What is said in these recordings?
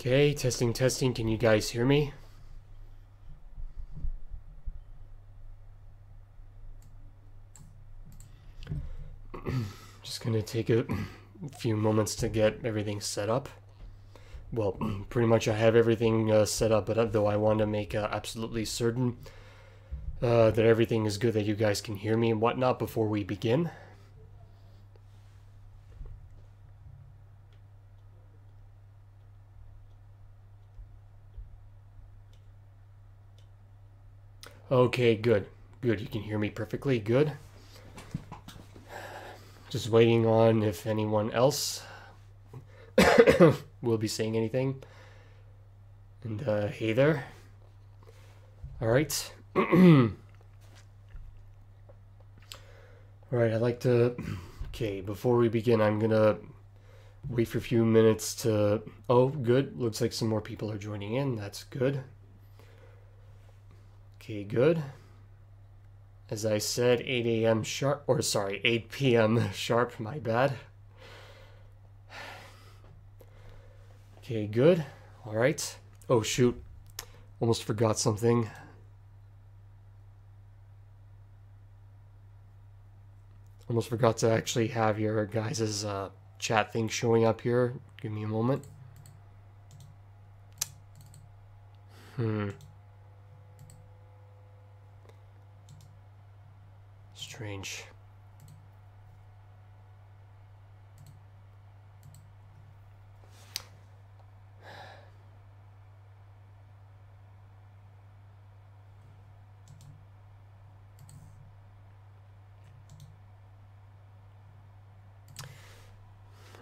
Okay, testing, testing. Can you guys hear me? Just gonna take a few moments to get everything set up. Well, pretty much I have everything set up, but though I want to make absolutely certain that everything is good, that you guys can hear me and whatnot before we begin. Okay, good. Good, you can hear me perfectly. Good. Just waiting on if anyone else will be saying anything. And hey there. Alright. Alright, I'd like to... Okay, before we begin, I'm gonna wait for a few minutes to... Oh, good. Looks like some more people are joining in. That's good. Okay, good. As I said, 8 a.m. sharp, or sorry, 8 p.m. sharp, my bad. Okay, good. All right. Oh, shoot. Almost forgot something. Almost forgot to actually have your guys' chat thing showing up here. Give me a moment. Strange.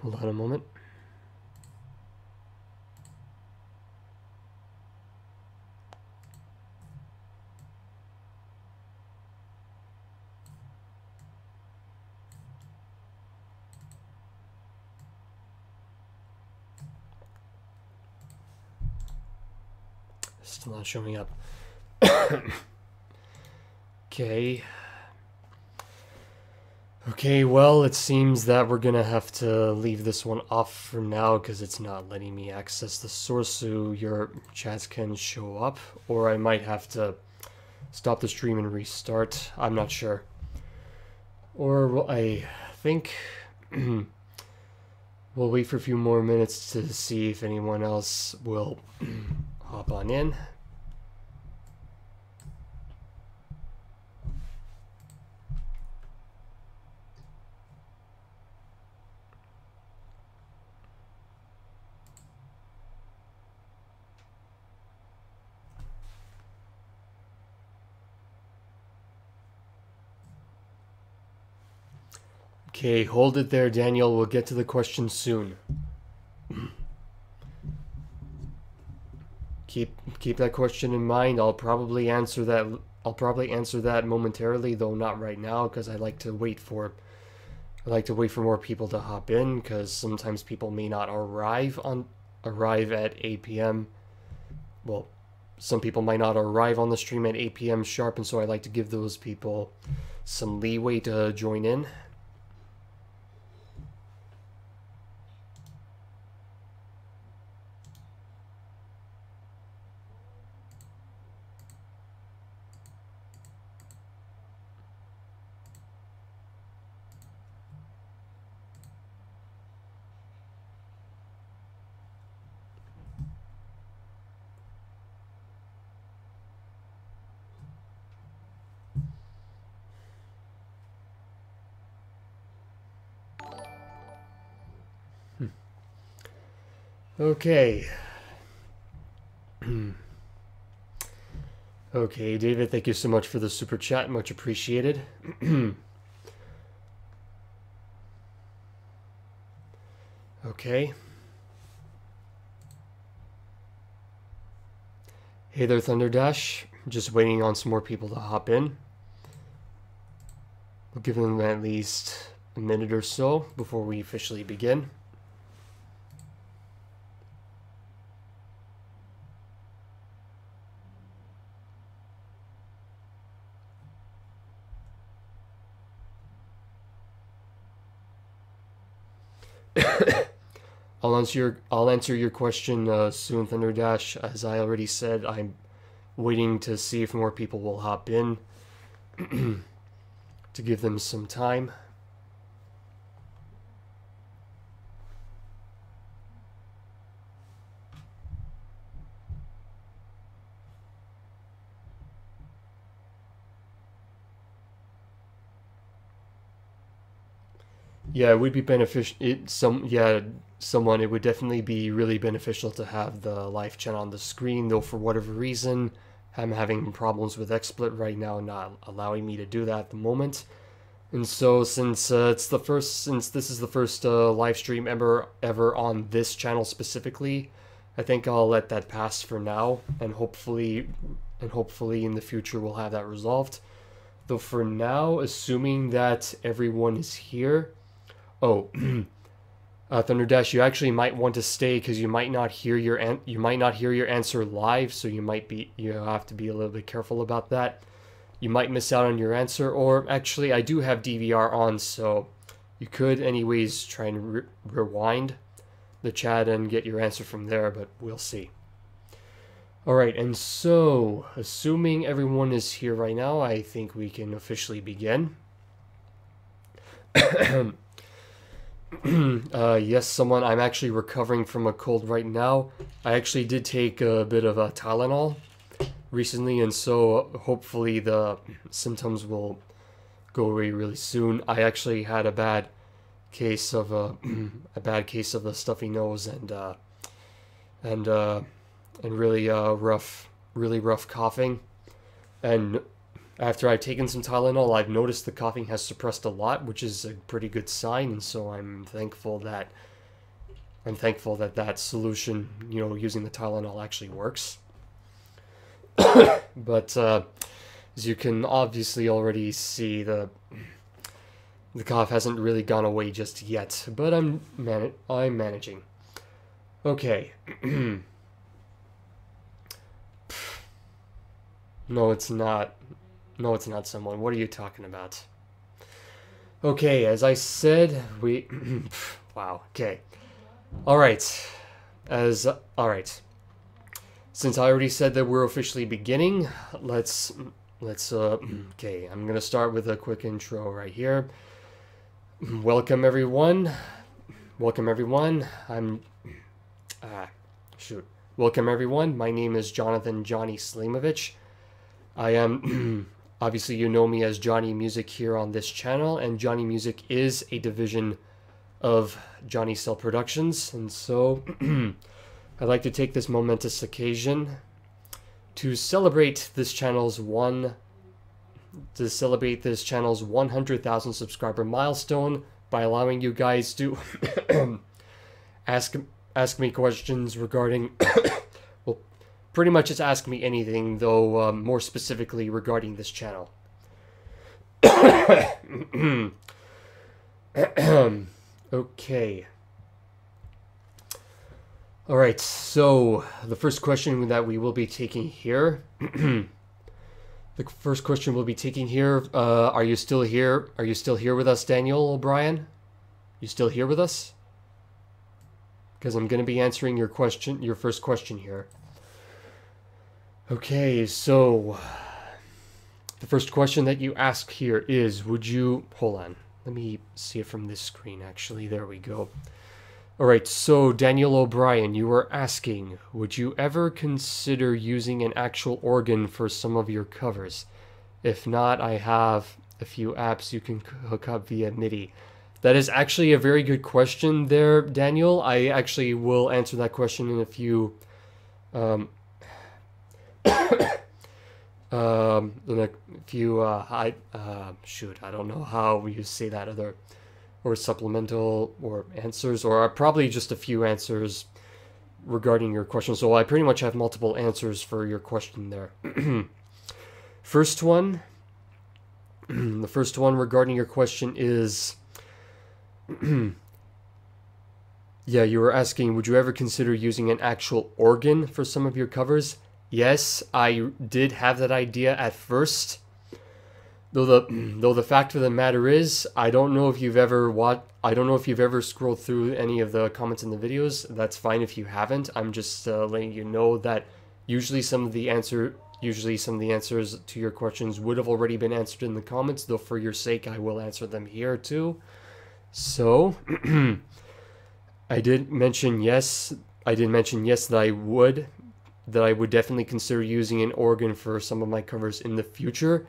Hold on a moment. Still not showing up. Okay. Okay, well, it seems that we're gonna have to leave this one off for now because it's not letting me access the source so your chats can show up, or I might have to stop the stream and restart. I'm not sure. Or I think we'll wait for a few more minutes to see if anyone else will hop on in. Okay, hold it there, Daniel. We'll get to the question soon. Keep that question in mind. I'll probably answer that momentarily, though not right now, because I like to wait for more people to hop in, because sometimes people may not arrive at 8 p.m. Well, some people might not arrive on the stream at 8 p.m. sharp, and so I like to give those people some leeway to join in. Okay. Okay, David, thank you so much for the super chat. Much appreciated. Okay. Hey there, Thunderdash. Just waiting on some more people to hop in. We'll give them at least a minute or so before we officially begin. I'll answer your question soon, Thunder Dash. As I already said, I'm waiting to see if more people will hop in to give them some time. Yeah, it would be beneficial. Someone. It would definitely be really beneficial to have the live chat on the screen. Though for whatever reason, I'm having problems with XSplit right now, not allowing me to do that at the moment. And so, since this is the first live stream ever on this channel specifically, I think I'll let that pass for now, and hopefully in the future we'll have that resolved. Though for now, assuming that everyone is here. Oh, Thunder Dash, you actually might want to stay because you might not hear your answer live, so you have to be a little bit careful about that. You might miss out on your answer, or actually, I do have DVR on, so you could anyways try and rewind the chat and get your answer from there, but we'll see. Alright, and so, assuming everyone is here right now, I think we can officially begin. Yes, I'm actually recovering from a cold right now. I actually did take a bit of a Tylenol recently, and so hopefully the symptoms will go away really soon. I actually had a bad case of the stuffy nose and really rough coughing. And after I've taken some Tylenol, I've noticed the coughing has suppressed a lot, which is a pretty good sign. And so I'm thankful that that solution, using the Tylenol actually works. But as you can obviously already see, the cough hasn't really gone away just yet, but I'm managing. Okay. No, it's not. No, it's not someone. What are you talking about? Okay, as I said, wow, okay. Alright. Alright. Since I already said that we're officially beginning, let's okay, I'm gonna start with a quick intro right here. Welcome everyone. Welcome everyone. Welcome everyone. My name is Jonny Slimovich. I am, obviously you know me as Jonny Music here on this channel, and Jonny Music is a division of JonnySel Productions, and so I'd like to take this momentous occasion to celebrate this channel's 100,000 subscriber milestone by allowing you guys to ask me questions regarding pretty much just ask me anything, though more specifically regarding this channel. Okay. Alright, so the first question that we will be taking here... are you still here? Are you still here with us, Daniel O'Brien? You still here with us? Because I'm going to be answering your first question here. Okay, so the first question that you ask here is, hold on, let me see it from this screen actually, there we go. Alright, so Daniel O'Brien, you were asking, would you ever consider using an actual organ for some of your covers? If not, I have a few apps you can hook up via MIDI. That is actually a very good question there, Daniel. I actually will answer that question in a few I don't know how you say that, or supplemental or answers, or probably just a few answers regarding your question. So I pretty much have multiple answers for your question there. First one, the first one regarding your question is, yeah, you were asking, would you ever consider using an actual organ for some of your covers? Yes, I did have that idea at first, Though the fact of the matter is, I don't know if you've ever scrolled through any of the comments in the videos. That's fine if you haven't. I'm just letting you know that usually some of the answers to your questions would have already been answered in the comments. Though for your sake, I will answer them here too. So, I did mention yes that I would definitely consider using an organ for some of my covers in the future.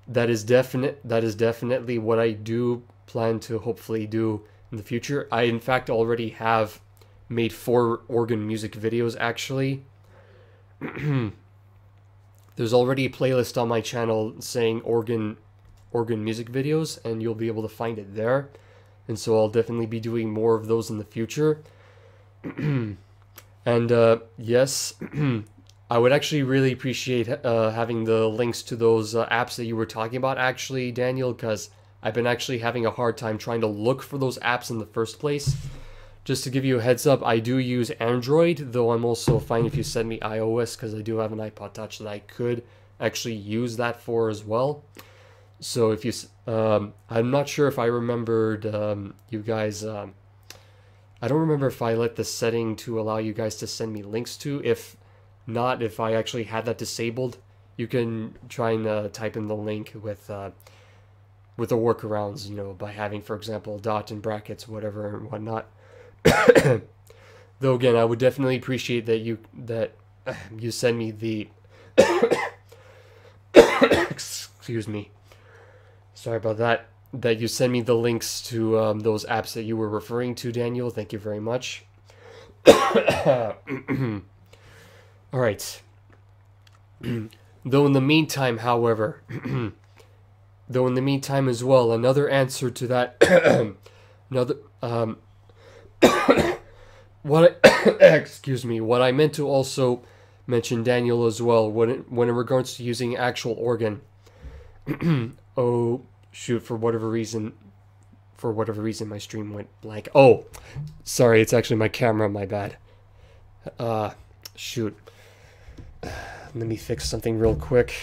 That is definitely what I do plan to hopefully do in the future. I in fact already have made 4 organ music videos actually. There's already a playlist on my channel saying organ music videos, and you'll be able to find it there. And so I'll definitely be doing more of those in the future. And yes, I would actually really appreciate having the links to those apps that you were talking about, actually, Daniel, because I've been actually having a hard time trying to look for those apps in the first place. Just to give you a heads up, I do use Android, though I'm also fine if you send me iOS, because I do have an iPod Touch that I could actually use that for as well. So if you, I'm not sure if I remembered you guys. I don't remember if I let the setting to allow you guys to send me links to. If not, if I actually had that disabled, you can try and type in the link with the workarounds, you know, by having, for example, dot and brackets, whatever and whatnot. Though again, I would definitely appreciate that you send me the excuse me. Sorry about that. That you send me the links to those apps that you were referring to, Daniel. Thank you very much. All right. Though in the meantime, however, as well, another answer to that, excuse me, what I meant to also mention, Daniel, as well, when in regards to using actual organ. Oh shoot! For whatever reason, my stream went blank. Oh, sorry, it's actually my camera. My bad. Shoot. Let me fix something real quick.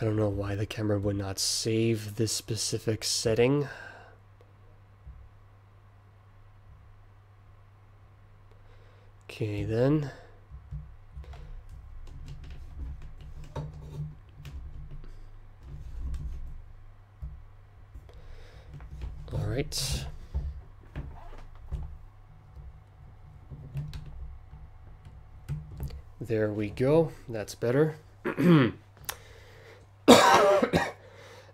I don't know why the camera would not save this specific setting. Okay, then. All right. There we go. That's better.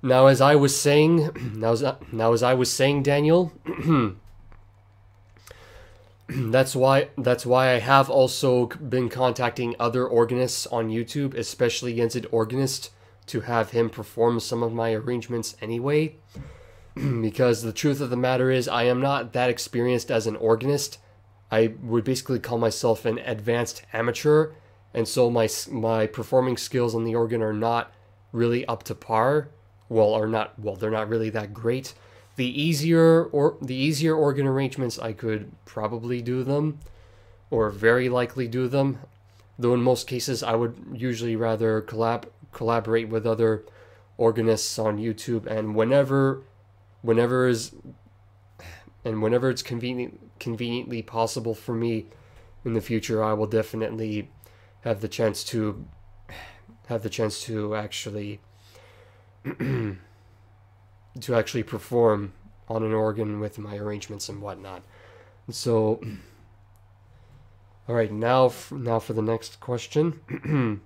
Now, as I was saying, Daniel, that's why I have also been contacting other organists on YouTube, especially Yensid Organist, to have him perform some of my arrangements anyway. Because the truth of the matter is, I am not that experienced as an organist. I would basically call myself an advanced amateur, and so my performing skills on the organ are not really up to par. They're not really that great. The easier organ arrangements, I could probably do them, or very likely do them. Though in most cases, I would usually rather collaborate with other organists on YouTube, and whenever it's conveniently possible for me in the future, I will definitely have the chance to actually perform on an organ with my arrangements and whatnot. So, all right, now for the next question.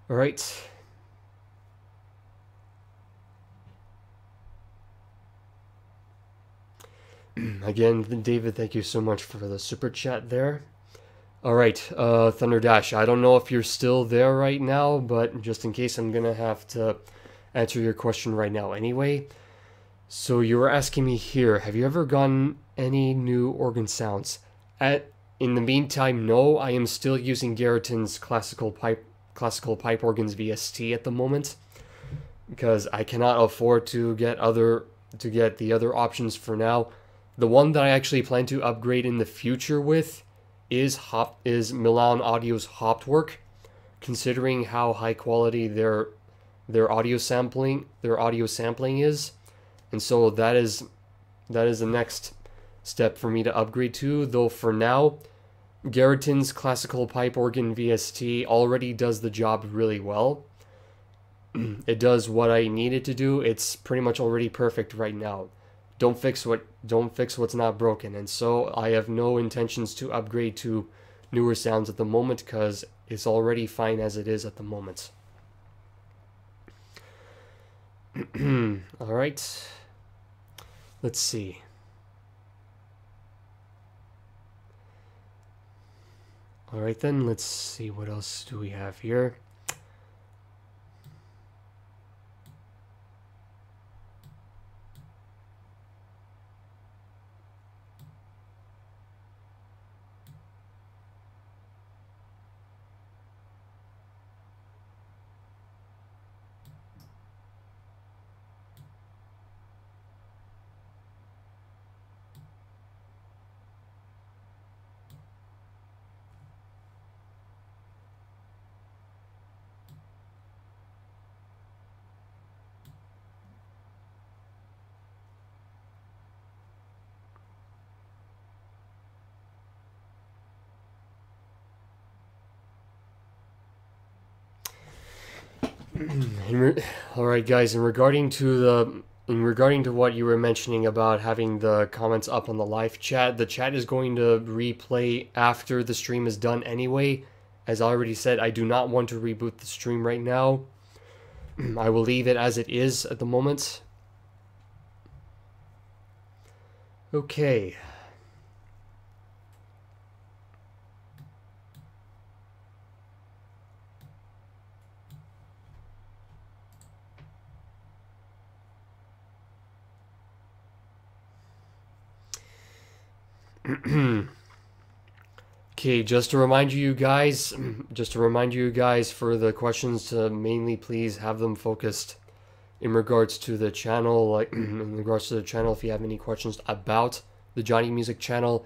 All right. Again, David, thank you so much for the super chat there. All right, Thunder Dash, I don't know if you're still there right now, but just in case, I'm gonna have to answer your question right now anyway. So you were asking me here, have you ever gotten any new organ sounds? In the meantime, no. I am still using Garriton's classical pipe organs VST at the moment, because I cannot afford to get the other options for now. The one that I actually plan to upgrade in the future with is Milan Audio's hopped work, considering how high quality their audio sampling is, and so that is the next step for me to upgrade to. Though for now, Garriton's classical pipe organ VST already does the job really well. It does what I need it to do. It's pretty much already perfect right now. Don't fix what's not broken. And so I have no intentions to upgrade to newer sounds at the moment because it's already fine as it is at the moment. All right. Let's see. All right then, let's see what else do we have here. All right, guys. In regarding to what you were mentioning about having the comments up on the live chat, the chat is going to replay after the stream is done anyway. As I already said, I do not want to reboot the stream right now. I will leave it as it is at the moment. Okay. Okay, just to remind you guys for the questions to mainly please have them focused in regards to the channel, like in regards to the channel. If you have any questions about the Jonny Music channel,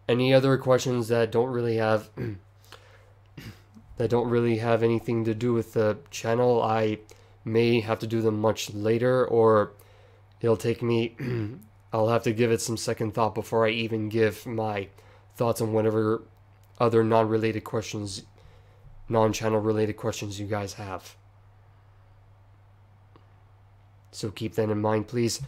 any other questions that don't really have anything to do with the channel, I may have to do them much later, or it'll take me I'll have to give it some second thought before I even give my thoughts on whatever other non-channel related questions you guys have. So keep that in mind, please.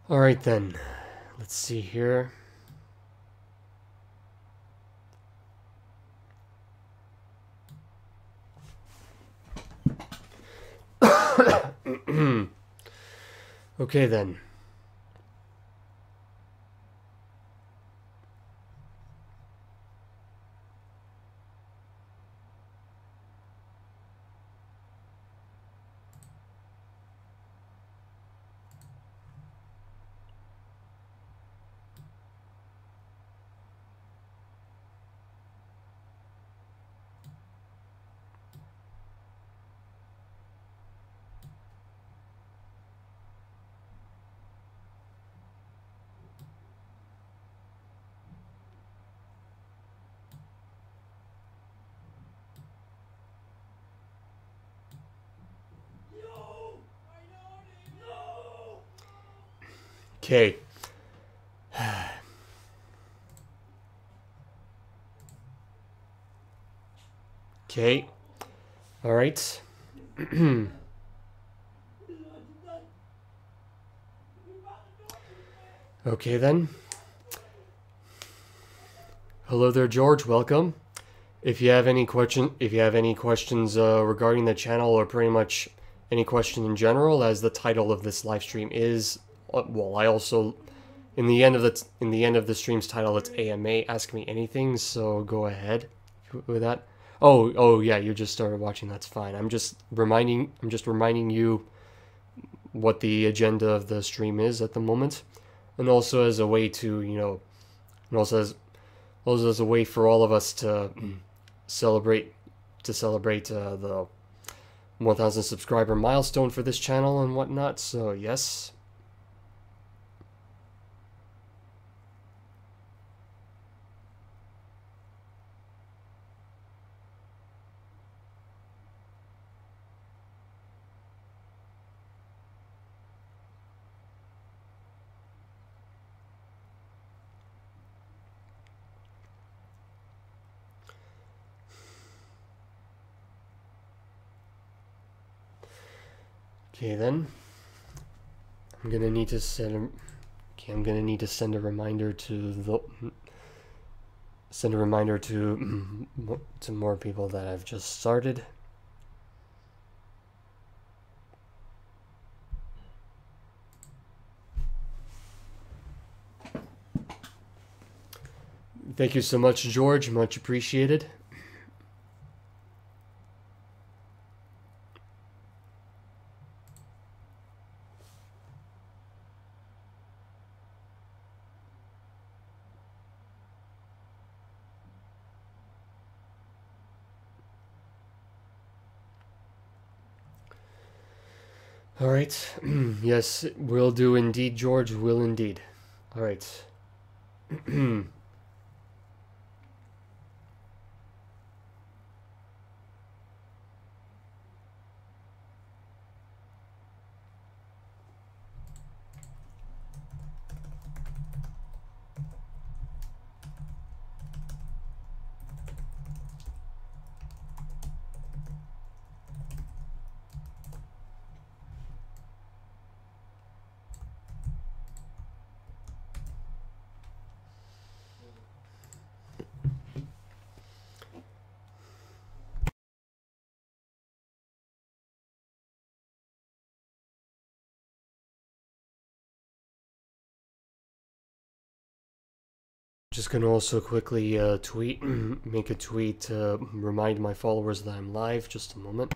All right then, let's see here. Okay then. Okay. Okay. All right. Okay then. Hello there, George. Welcome. If you have any questions regarding the channel, or pretty much any question in general, as the title of this live stream is, well, I also in the end of the stream's title, it's AMA. Ask me anything. So go ahead with that. Oh yeah, you just started watching. That's fine. I'm just reminding you what the agenda of the stream is at the moment, and also as a way to, and also Also, as a way for all of us to celebrate the 1,000 subscriber milestone for this channel and whatnot. So yes. Okay, then I'm gonna need to send a, okay, I'm gonna need to send a reminder to to more people that I've just started. Thank you so much, George. Much appreciated. All right. Yes, will do indeed, George. Will indeed. All right. Just gonna also quickly make a tweet to remind my followers that I'm live. Just a moment.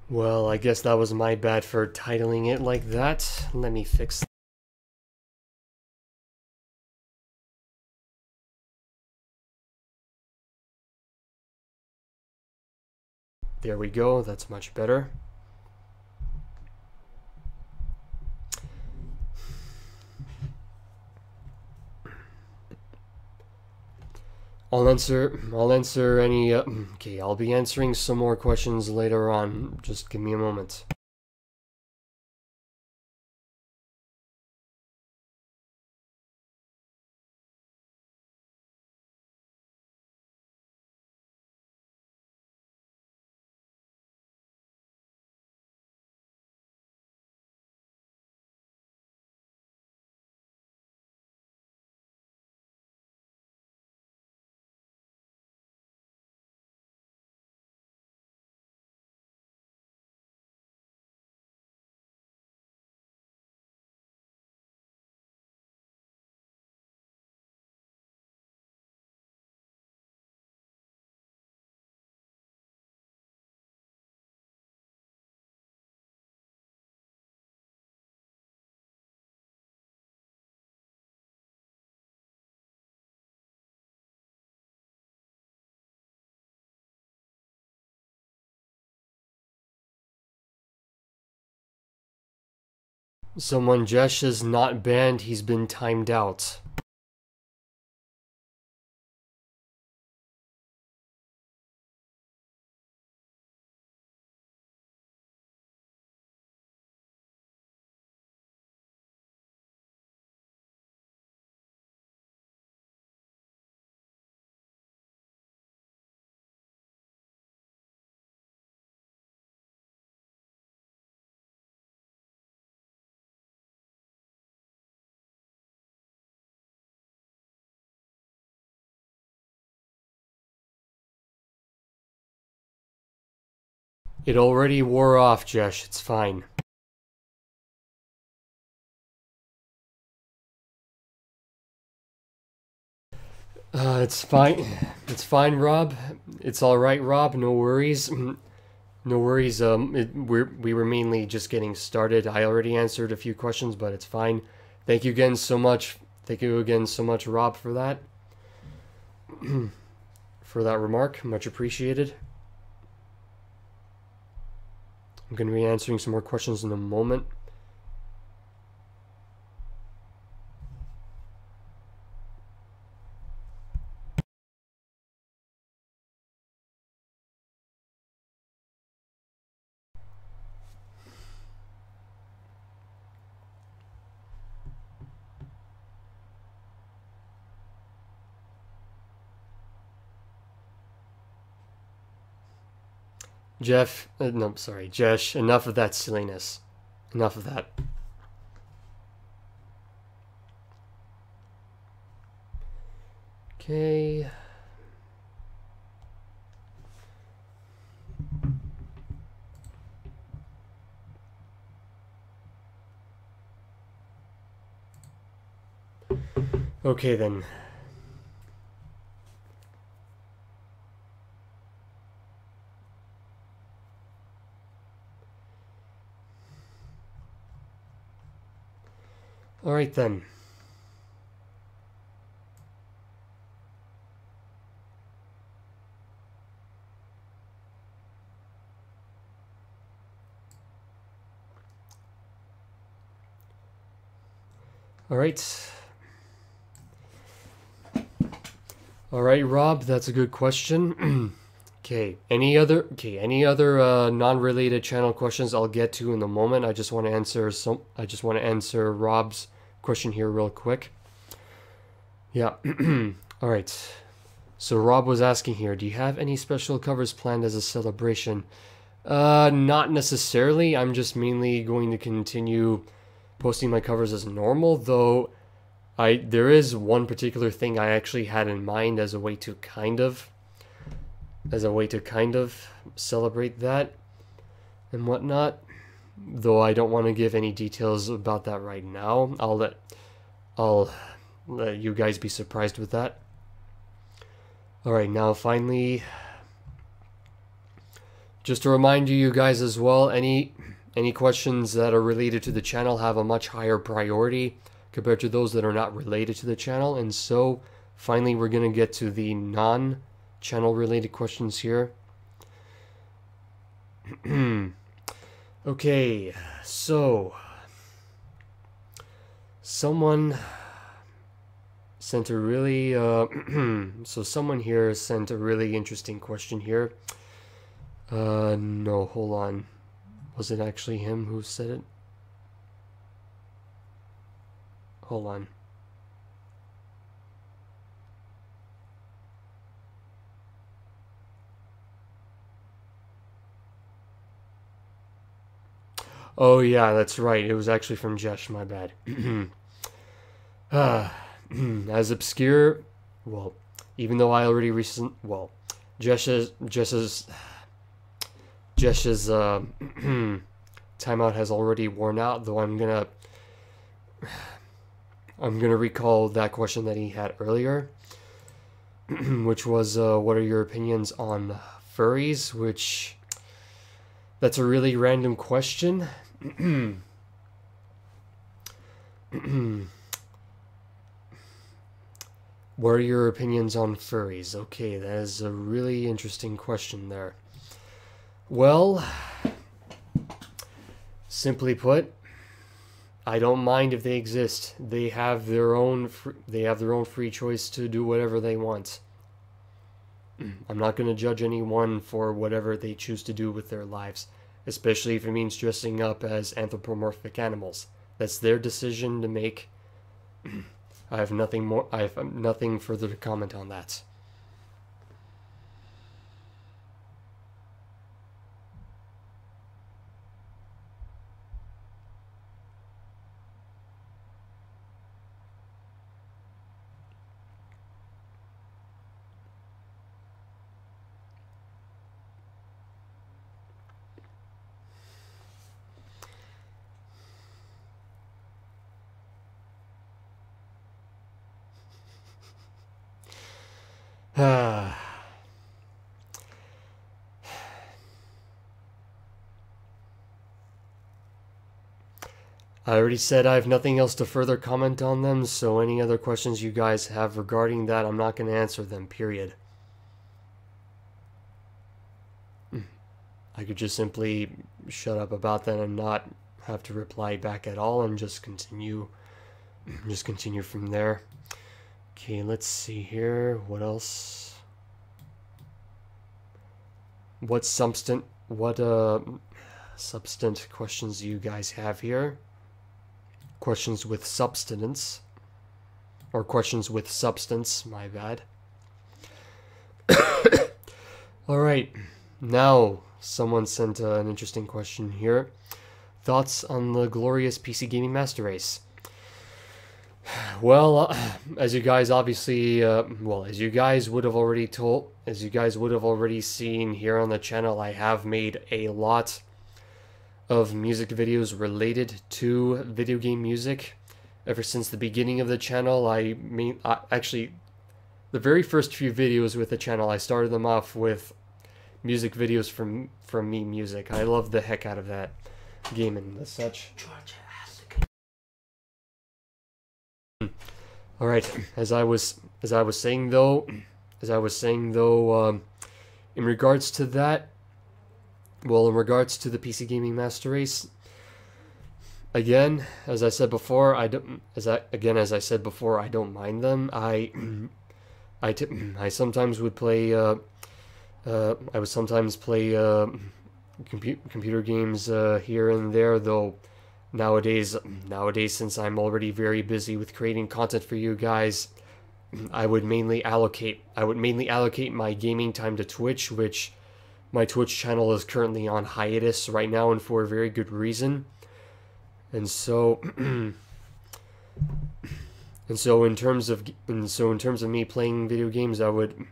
Well, I guess that was my bad for titling it like that. Let me fix. There we go. That's much better. I'll answer any. Okay, I'll be answering some more questions later on. Just give me a moment. Someone Jesh is not banned. He's been timed out. It already wore off, Jesh. It's fine. It's fine. It's fine, Rob. It's all right, Rob. No worries. No worries. We were mainly just getting started. I already answered a few questions, but it's fine. Thank you again so much. Thank you again so much, Rob, for that. For that remark. Much appreciated. I'm going to be answering some more questions in a moment. No, sorry, Jesh, enough of that silliness. Enough of that. Okay. Okay then. Alright then. Alright. Alright, Rob, that's a good question. Okay, any other non-related channel questions I'll get to in a moment. I just want to answer Rob's question here real quick. Yeah. Alright. So Rob was asking here, do you have any special covers planned as a celebration? Not necessarily. I'm just mainly going to continue posting my covers as normal, though there is one particular thing I actually had in mind as a way to kind of celebrate that and whatnot. Though I don't want to give any details about that right now. I'll let you guys be surprised with that. Alright, now finally, just to remind you guys as well, any questions that are related to the channel have a much higher priority compared to those that are not related to the channel. And so finally we're going to get to the non-channel related questions here. Okay, so someone sent a really someone here sent a really interesting question here. No, hold on. Was it actually him who said it? Hold on. Oh yeah, that's right. It was actually from Jesh, my bad. As obscure, well, even though I already Jesh's timeout has already worn out, though I'm gonna recall that question that he had earlier, which was what are your opinions on furries, which that's a really random question. What are your opinions on furries? Okay, that is a really interesting question there. Well, simply put, I don't mind if they exist. They have their own free choice to do whatever they want. I'm not going to judge anyone for whatever they choose to do with their lives, especially if it means dressing up as anthropomorphic animals. That's their decision to make. I have nothing further to comment on that. I already said I have nothing else to further comment on them, so any other questions you guys have regarding that, I'm not going to answer them, period. I could just simply shut up about that and not have to reply back at all and just continue from there. Okay, let's see here. What else? What substant questions do you guys have here? Questions with substance. Or questions with substance, my bad. Alright, now someone sent an interesting question here. Thoughts on the glorious PC Gaming Master Race? Well, as you guys obviously, as you guys would have already seen here on the channel, I have made a lot of music videos related to video game music. Ever since the beginning of the channel, actually, the very first few videos with the channel, I started them off with music videos from me music. I love the heck out of that game and such. All right, as I was saying though, in regards to that, well, in regards to the PC Gaming Master Race, again, as I said before, I don't mind them. I sometimes would play. I would sometimes play computer games here and there, though. Nowadays, since I'm already very busy with creating content for you guys, I would mainly allocate my gaming time to Twitch, which my Twitch channel is currently on hiatus right now, and for a very good reason. And so in terms of me playing video games, I would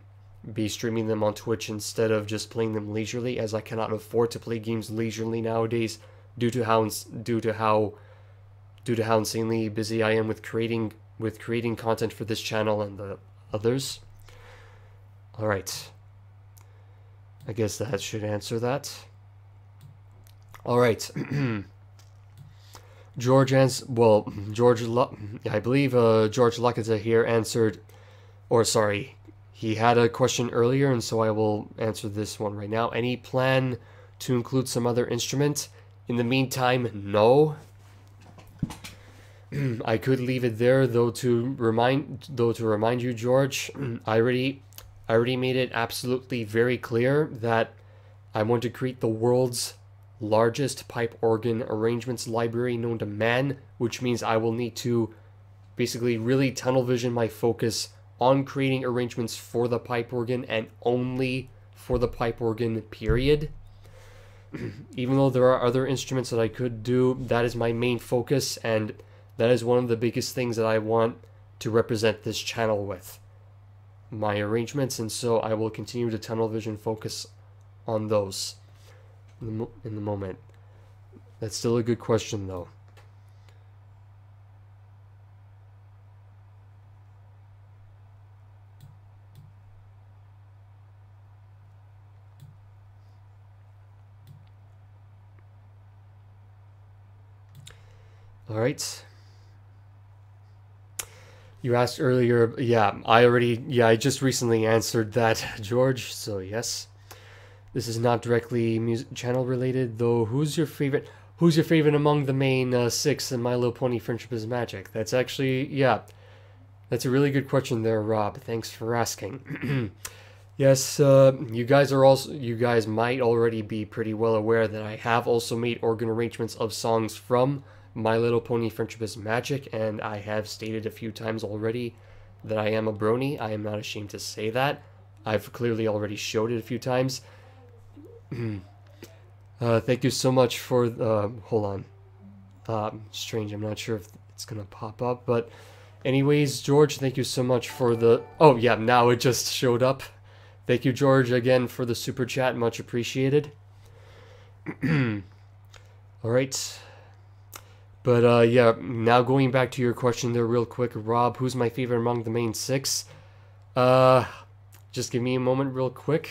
be streaming them on Twitch instead of just playing them leisurely, as I cannot afford to play games leisurely nowadays due to how insanely busy I am with creating content for this channel and the others. All right, I guess that should answer that. All right. I believe George Lakaza here answered, or sorry, he had a question earlier, and so I will answer this one right now. Any plan to include some other instrument? In the meantime, no. I could leave it there, though. To remind you, George, I already made it absolutely very clear that I want to create the world's largest pipe organ arrangements library known to man, which means I will need to basically really tunnel vision my focus on creating arrangements for the pipe organ and only for the pipe organ, period. Even though there are other instruments that I could do, that is my main focus, and that is one of the biggest things that I want to represent this channel with, my arrangements, and so I will continue to tunnel vision focus on those in the moment. That's still a good question, though. All right. You asked earlier, I just recently answered that, George, so yes. This is not directly music channel related, though. Who's your favorite among the main 6 in My Little Pony Friendship is Magic? That's actually, that's a really good question there, Rob. Thanks for asking. Yes, you guys might already be pretty well aware that I have also made organ arrangements of songs from My Little Pony Friendship is Magic, and I have stated a few times already that I am a brony. I am not ashamed to say that. I've clearly already showed it a few times. Thank you so much for, hold on. Strange, I'm not sure if it's gonna pop up, but anyways, George, thank you so much for the, oh yeah, now it just showed up. Thank you, George, again for the super chat, much appreciated. Alright. But, yeah, now going back to your question there real quick, Rob, who's my favorite among the main 6? Just give me a moment real quick.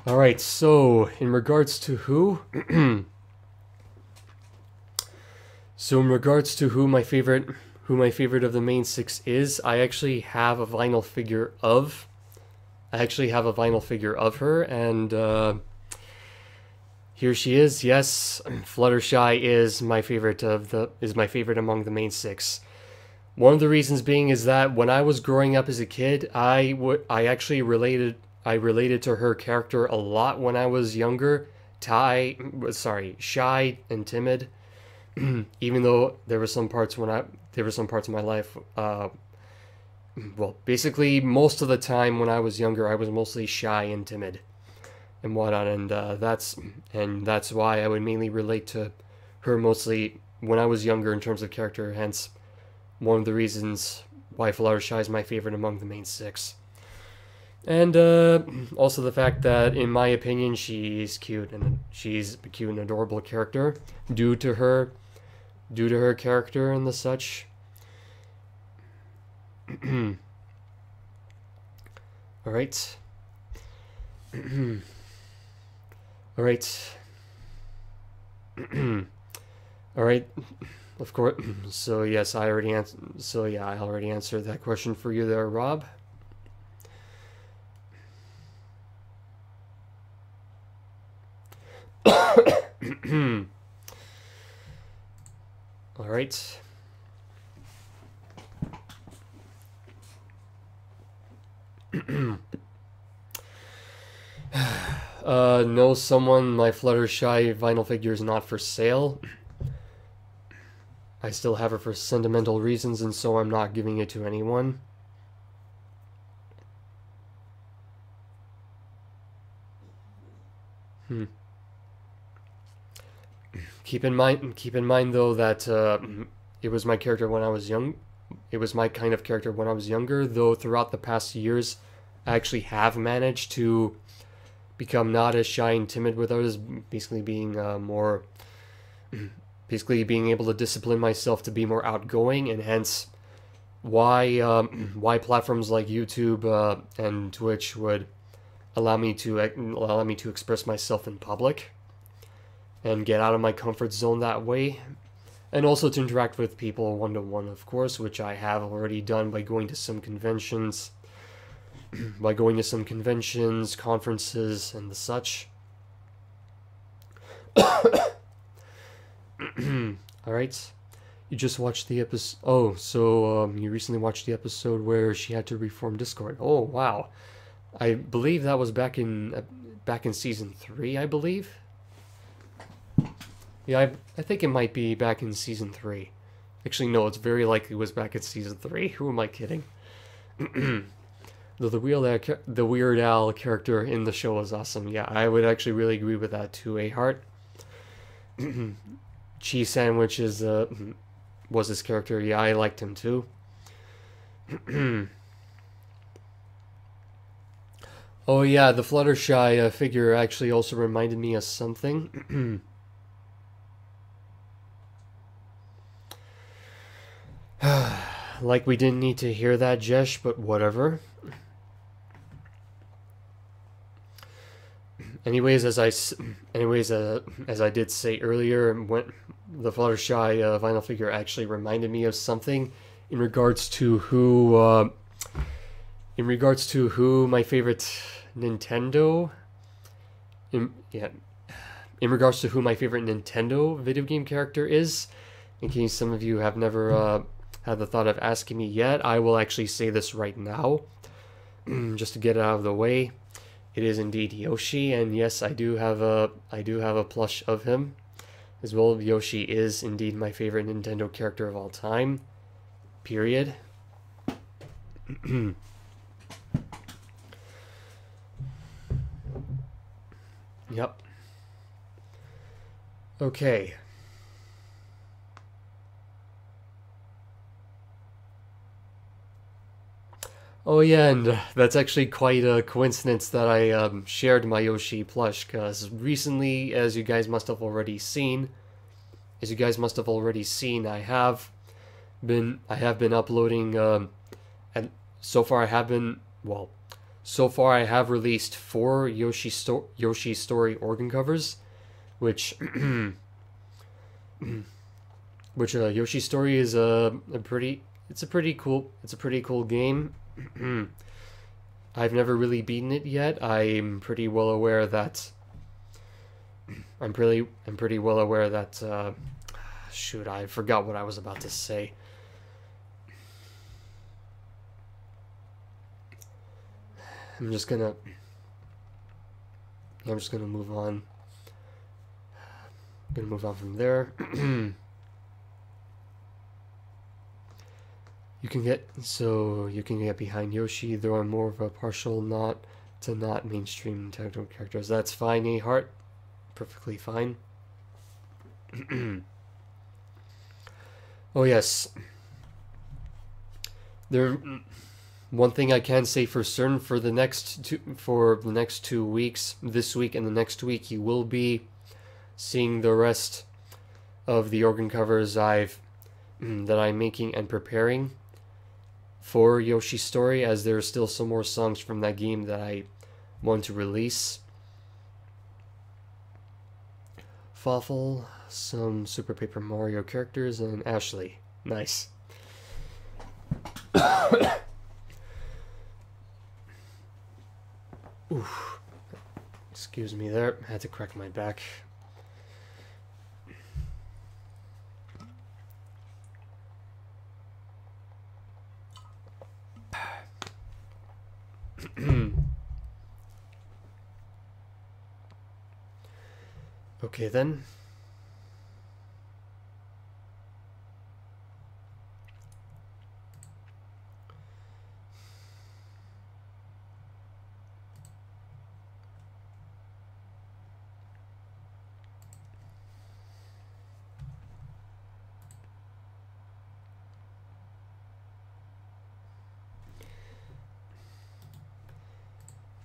Alright, so in regards to who? So in regards to who my favorite of the main six is, I actually have a vinyl figure of. Her, and here she is. Yes, Fluttershy is my favorite among the main six. One of the reasons being is that when I was growing up as a kid, I related to her character a lot when I was younger. Shy and timid. Even though there were some parts in my life, well, basically most of the time when I was younger, I was mostly shy and timid and whatnot, and that's why I would mainly relate to her mostly when I was younger in terms of character. Hence, one of the reasons why Fluttershy is my favorite among the main six. And also the fact that, in my opinion, she's a cute and adorable character due to her character and the such. All right. All right. All right. Of course. So yes, I already answered. So yeah, I already answered that question for you there, Rob. All right. No, someone, my Fluttershy vinyl figure is not for sale. I still have her for sentimental reasons, and so I'm not giving it to anyone. Keep in mind though that it was my character when I was young. It was my kind of character when I was younger, though throughout the past years, I actually have managed to become not as shy and timid with others, basically being basically being able to discipline myself to be more outgoing, and hence why platforms like YouTube and Twitch would allow me to express myself in public and get out of my comfort zone that way, and also to interact with people one-to-one, of course, which I have already done by going to some conventions, conferences, and the such. Alright. You just watched the episode. Oh, so you recently watched the episode where she had to reform Discord. Oh, wow. I believe that was back in season 3, I believe. Yeah, I think it might be back in season 3. Actually, no, it's very likely it was back in season 3. Who am I kidding? Though the Weird Al character in the show was awesome. Yeah, I would actually really agree with that too, A-Heart. Cheese Sandwich was his character. Yeah, I liked him too. Oh yeah, the Fluttershy figure actually also reminded me of something. Like we didn't need to hear that, Jesh, but whatever. Anyways, as I did say earlier, when the Fluttershy vinyl figure actually reminded me of something in regards to who my favorite Nintendo in regards to who my favorite Nintendo video game character is. In case some of you have never had the thought of asking me yet, I will actually say this right now, just to get it out of the way. It is indeed Yoshi, and yes, I do have a plush of him as well. Yoshi is indeed my favorite Nintendo character of all time. Period. Yep. Okay. Oh yeah, and that's actually quite a coincidence that I shared my Yoshi plush, because recently, as you guys must have already seen, I have been uploading, and so far I have been so far I have released 4 Yoshi Story organ covers, which Yoshi Story is a pretty cool game. I've never really beaten it yet. I'm pretty well aware that shoot, I forgot what I was about to say. I'm just gonna move on. I'm gonna move on from there. You can get behind Yoshi. There are more of a partial not mainstream technical characters. That's fine, A Heart. Perfectly fine. Oh yes. One thing I can say for certain for the next 2 weeks, this week and the next week, you will be seeing the rest of the organ covers that I'm making and preparing for Yoshi's Story, as there are still some more songs from that game that I want to release. Fawful, some Super Paper Mario characters, and Ashley. Nice. Oof. Excuse me there. Had to crack my back. Okay then.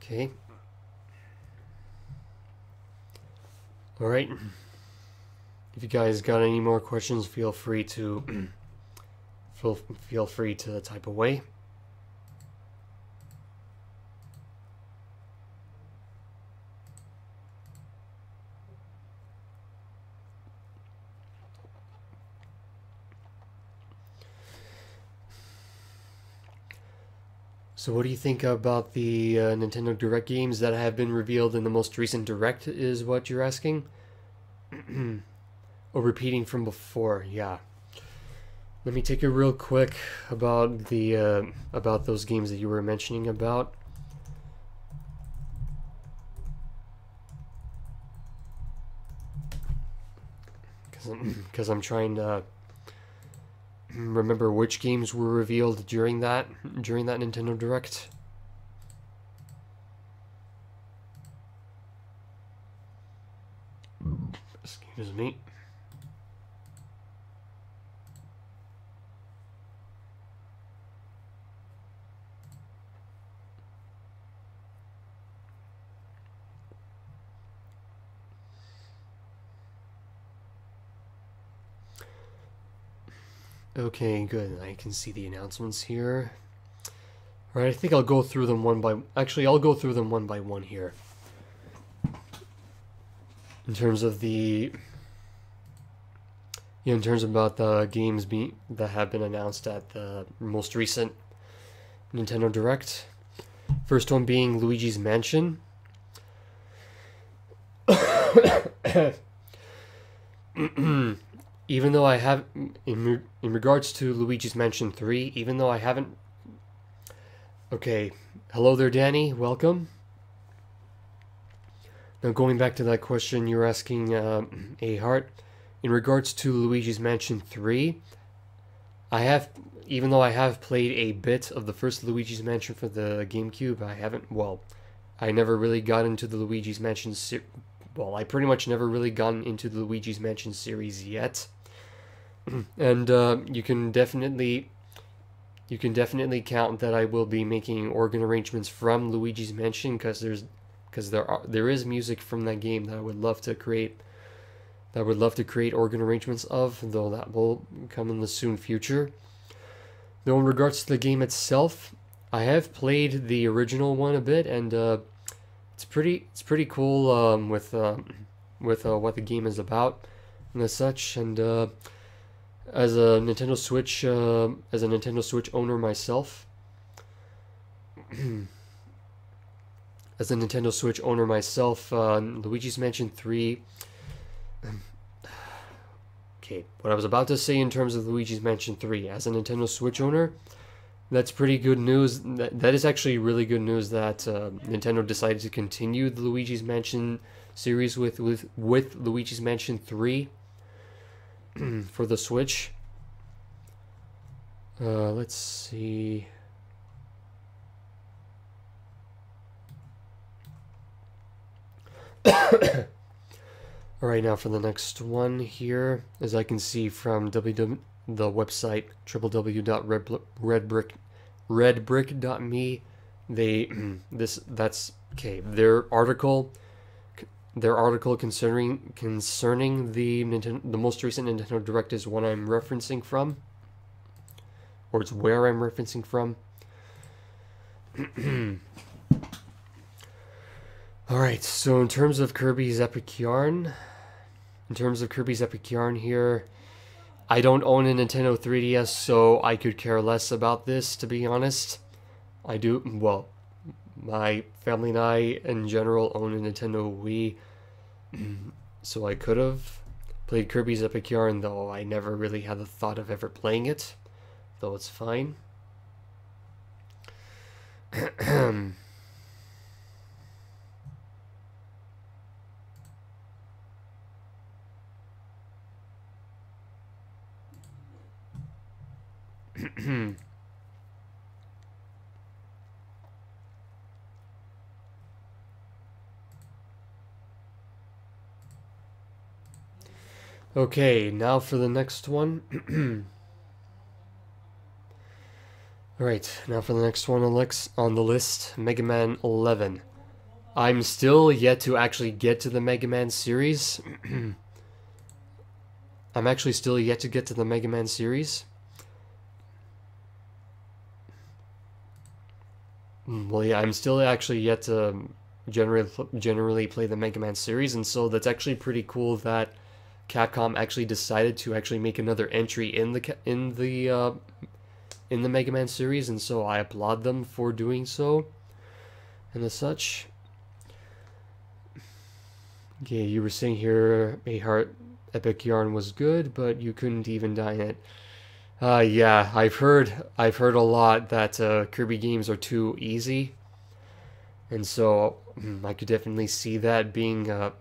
Okay. All right. If you guys got any more questions, feel free to type away. So what do you think about the Nintendo Direct games that have been revealed in the most recent Direct, is what you're asking? Or repeating from before, yeah. Let me take it real quick about the about those games that you were mentioning about. Because I'm trying to remember which games were revealed during that Nintendo Direct. Excuse me. Okay, good. I can see the announcements here. Alright, I think I'll go through them one by... Actually, I'll go through them one by one here. In terms of the... Yeah, in terms about the games that have been announced at the most recent Nintendo Direct. First one being Luigi's Mansion. Even though I have, in regards to Luigi's Mansion 3, even though I haven't... Okay, hello there, Danny, welcome. Now going back to that question you were asking, A Heart, in regards to Luigi's Mansion 3, even though I have played a bit of the first Luigi's Mansion for the GameCube, I never really got into the Luigi's Mansion I pretty much never really gotten into the Luigi's Mansion series yet. And you can definitely count that I will be making organ arrangements from Luigi's Mansion, because there is music from that game that I would love to create. Organ arrangements of, though that will come in the soon future. Though in regards to the game itself, I have played the original one a bit, and it's pretty cool with what the game is about and as such. And as a Nintendo Switch owner myself, Luigi's Mansion 3. Okay, what I was about to say in terms of Luigi's Mansion 3, as a Nintendo Switch owner, that's pretty good news. That is actually really good news that Nintendo decided to continue the Luigi's Mansion series with Luigi's Mansion 3 for the Switch. Let's see. Alright, now for the next one here, as I can see from the website www.redbrick.me, that's okay. Their article concerning the most recent Nintendo Direct is what I'm referencing from, or it's where I'm referencing from. Alright, so in terms of Kirby's Epic Yarn here, I don't own a Nintendo 3DS, so I could care less about this, to be honest. Well, my family and I, in general, own a Nintendo Wii, so I could have played Kirby's Epic Yarn, though I never really had the thought of ever playing it, though it's fine. Okay, now for the next one. Alright, now for the next one on the list, Mega Man 11. I'm still yet to actually get to the Mega Man series. I'm actually still yet to get to the Mega Man series. Well, yeah, I'm still actually yet to generally play the Mega Man series, and so that's actually pretty cool that Capcom actually decided to actually make another entry in the Mega Man series, and so I applaud them for doing so, and as such. Okay, you were saying here, A Heart Epic Yarn was good, but you couldn't even die in it. Yeah, I've heard a lot that Kirby games are too easy, and so I could definitely see that being a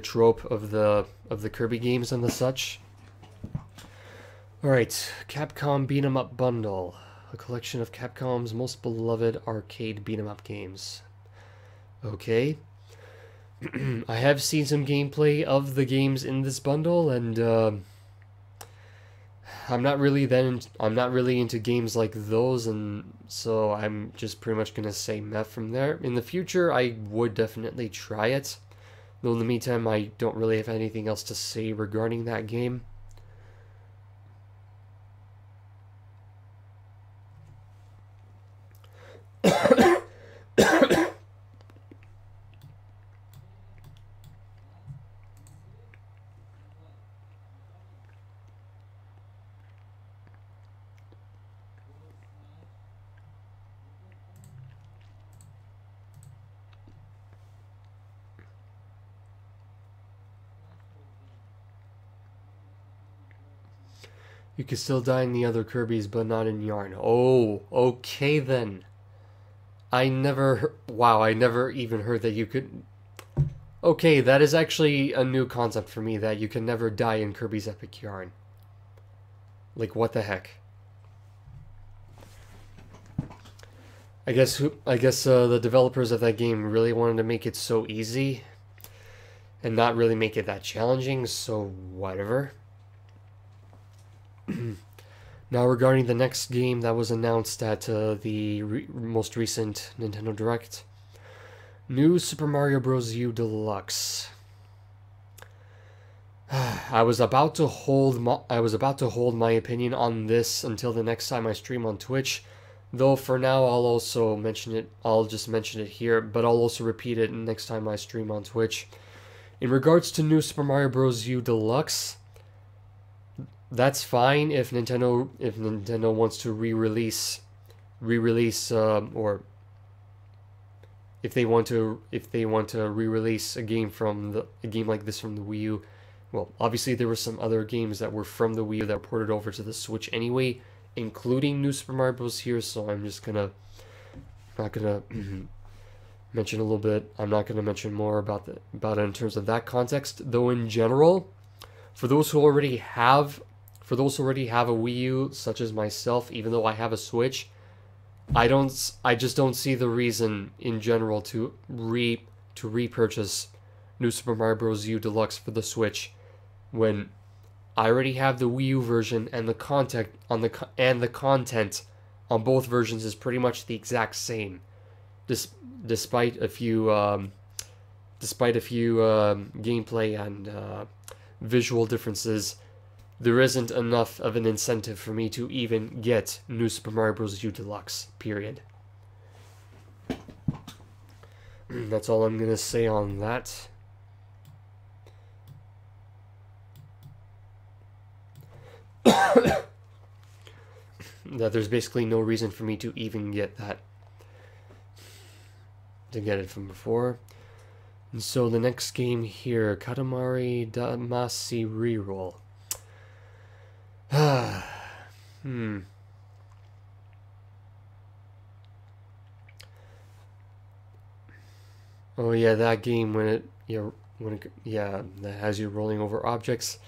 trope of the Kirby games and the such. Alright, Capcom Beat 'em Up Bundle. A collection of Capcom's most beloved arcade beat 'em up games. Okay. I have seen some gameplay of the games in this bundle, and I'm not really into games like those, and so I'm just pretty much gonna say meh from there. In the future, I would definitely try it, though in the meantime, I don't really have anything else to say regarding that game. You can still die in the other Kirby's, but not in Yarn. Oh, okay then. I never even heard that you could... Okay, that is actually a new concept for me, that you can never die in Kirby's Epic Yarn. Like, what the heck? I guess the developers of that game really wanted to make it so easy and not really make it that challenging, so whatever. Now, regarding the next game that was announced at the most recent Nintendo Direct, New Super Mario Bros. U Deluxe. I was about to hold my opinion on this until the next time I stream on Twitch. Though for now I'll also mention it. I'll just mention it here, but I'll also repeat it next time I stream on Twitch. In regards to New Super Mario Bros. U Deluxe, that's fine if Nintendo wants to re-release or if they want to re-release a game like this from the Wii U. Well, obviously there were some other games that were from the Wii U that were ported over to the Switch anyway, including New Super Mario Bros. Here, so I'm just not gonna mention a little bit. I'm not gonna mention more about it in terms of that context. Though in general, for those who already have a Wii U, such as myself, even though I have a Switch, I just don't see the reason in general to repurchase New Super Mario Bros. U Deluxe for the Switch when I already have the Wii U version and the content on both versions is pretty much the exact same, despite a few gameplay and visual differences. There isn't enough of an incentive for me to even get New Super Mario Bros. U Deluxe, period. That's all I'm gonna say on that. That there's basically no reason for me to even get that, to get it from before. And so the next game here, Katamari Damacy Reroll. Oh yeah, that game that has you rolling over objects.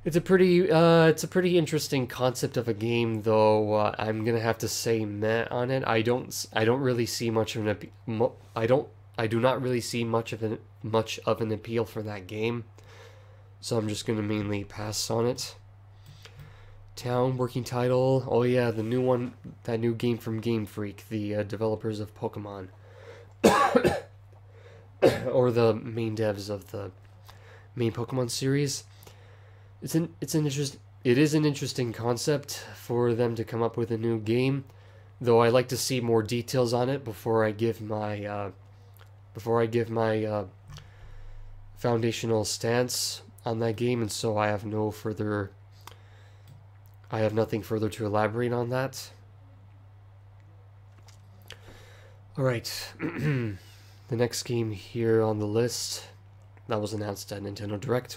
It's a pretty interesting concept of a game, though. I'm gonna have to say meh on it. I do not really see much of an appeal for that game, so I'm just gonna mainly pass on it. Town working title. Oh yeah, the new one, that new game from Game Freak, the developers of Pokemon, or the main devs of the main Pokemon series. It is an interesting concept for them to come up with a new game, though I like to see more details on it before I give my foundational stance on that game, and so I have nothing further to elaborate on that. Alright, the next game here on the list that was announced at Nintendo Direct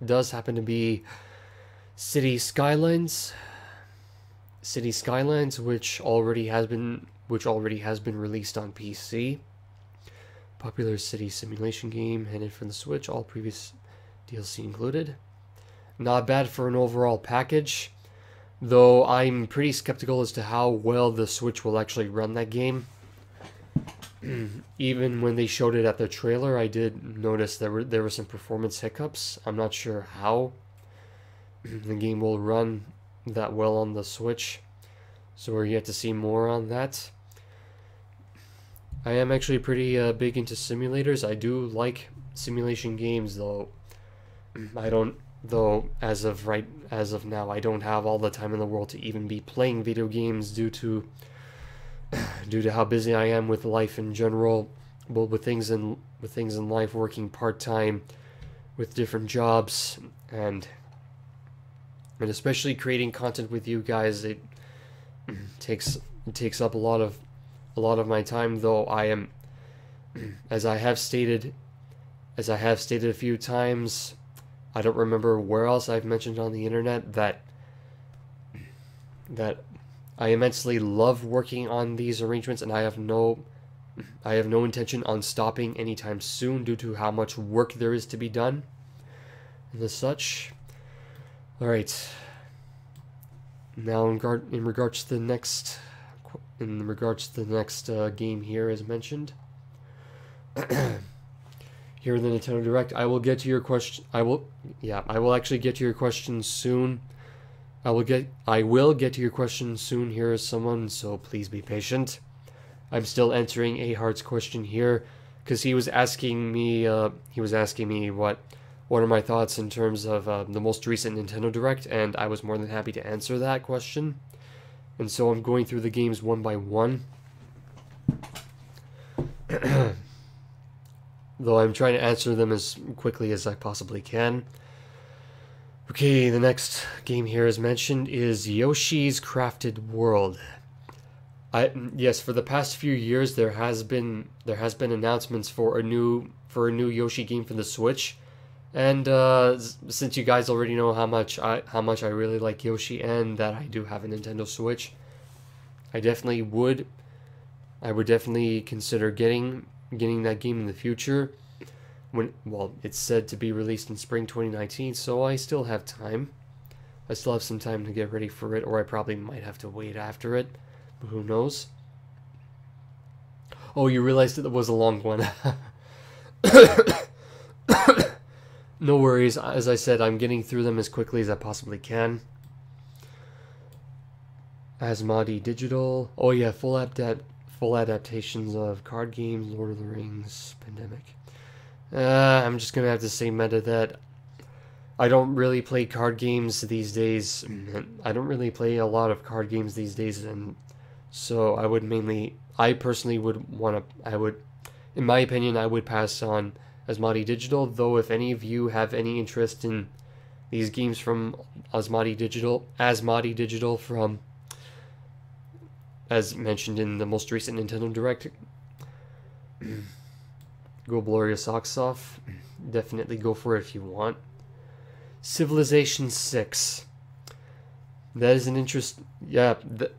does happen to be Cities: Skylines. Cities: Skylines, which already has been released on PC. Popular city simulation game, headed for the Switch, all previous DLC included. Not bad for an overall package, though I'm pretty skeptical as to how well the Switch will actually run that game. Even when they showed it at the trailer, I did notice there were some performance hiccups. I'm not sure how the game will run that well on the Switch, so we're yet to see more on that. I am actually pretty big into simulators. I do like simulation games, though. As of now, I don't have all the time in the world to even be playing video games due to how busy I am with life in general, both with things in life, working part-time with different jobs, and especially creating content with you guys. It takes up a lot of my time, though I am, as I have stated a few times, I don't remember where else I've mentioned on the internet that I immensely love working on these arrangements, and I have no intention on stopping anytime soon due to how much work there is to be done and as such. All right. Now in regards to the next game here, as mentioned, here in the Nintendo Direct, I will get to your question. I will actually get to your question soon. I will get to your question soon here as someone, so please be patient. I'm still answering A Heart's question here, because he was asking me what what are my thoughts in terms of the most recent Nintendo Direct, and I was more than happy to answer that question. And so I'm going through the games one by one. Though I'm trying to answer them as quickly as I possibly can. Okay, the next game here as mentioned is Yoshi's Crafted World. Yes, for the past few years there has been announcements for a new Yoshi game for the Switch. And since you guys already know how much I really like Yoshi and that I do have a Nintendo Switch, I would definitely consider getting that game in the future. Well, it's said to be released in spring 2019, so I still have time. I still have some time to get ready for it, or I probably might have to wait after it. But who knows? Oh, you realized it was a long one. No worries. As I said, I'm getting through them as quickly as I possibly can. Asmodee Digital. Oh yeah, full adaptations of card games, Lord of the Rings, Pandemic. I'm just gonna have to say meta that I don't really play card games these days. I don't really play a lot of card games these days, and so I personally would in my opinion, I would pass on Asmodee Digital, though if any of you have any interest in these games from Asmodee Digital from, as mentioned in the most recent Nintendo Direct, go blow your socks off. Definitely go for it if you want. Civilization 6. That is an interest. Yeah, the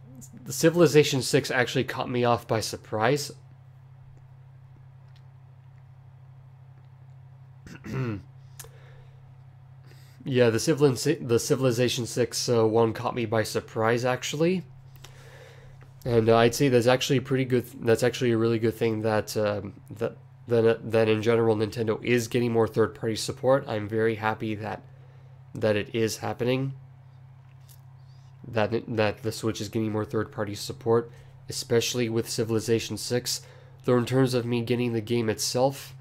Civilization 6 actually caught me off by surprise. Yeah, the Civilization 6 one caught me by surprise actually, and I'd say that's actually a pretty good. That's actually a really good thing that that in general Nintendo is getting more third-party support. I'm very happy that it is happening. That the Switch is getting more third-party support, especially with Civilization 6. Though in terms of me getting the game itself,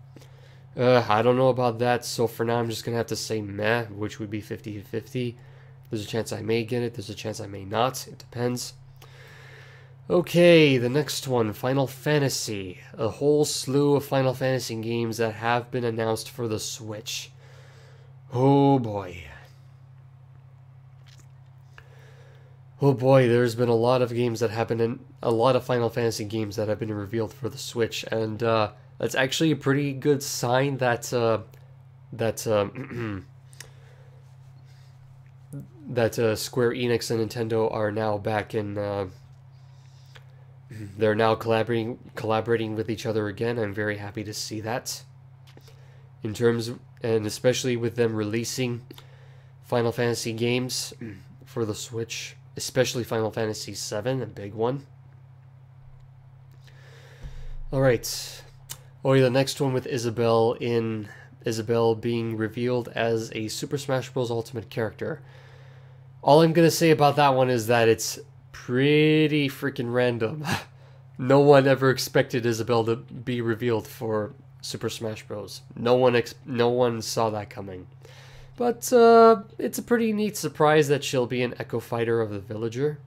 I don't know about that, so for now I'm just going to have to say meh, which would be 50-50. There's a chance I may get it, there's a chance I may not, it depends. Okay, the next one, Final Fantasy. A whole slew of Final Fantasy games that have been announced for the Switch. Oh boy. Oh boy, there's been a lot of games that have been a lot of Final Fantasy games that have been revealed for the Switch, and that's actually a pretty good sign that Square Enix and Nintendo are now back in. They're now collaborating with each other again. I'm very happy to see that. In terms, and especially with them releasing Final Fantasy games for the Switch, especially Final Fantasy VII, a big one. All right. Oh yeah, the next one with Isabelle being revealed as a Super Smash Bros. Ultimate character. All I'm gonna say about that one is that it's pretty freaking random. No one ever expected Isabelle to be revealed for Super Smash Bros. No one saw that coming. But it's a pretty neat surprise that she'll be an Echo Fighter of the Villager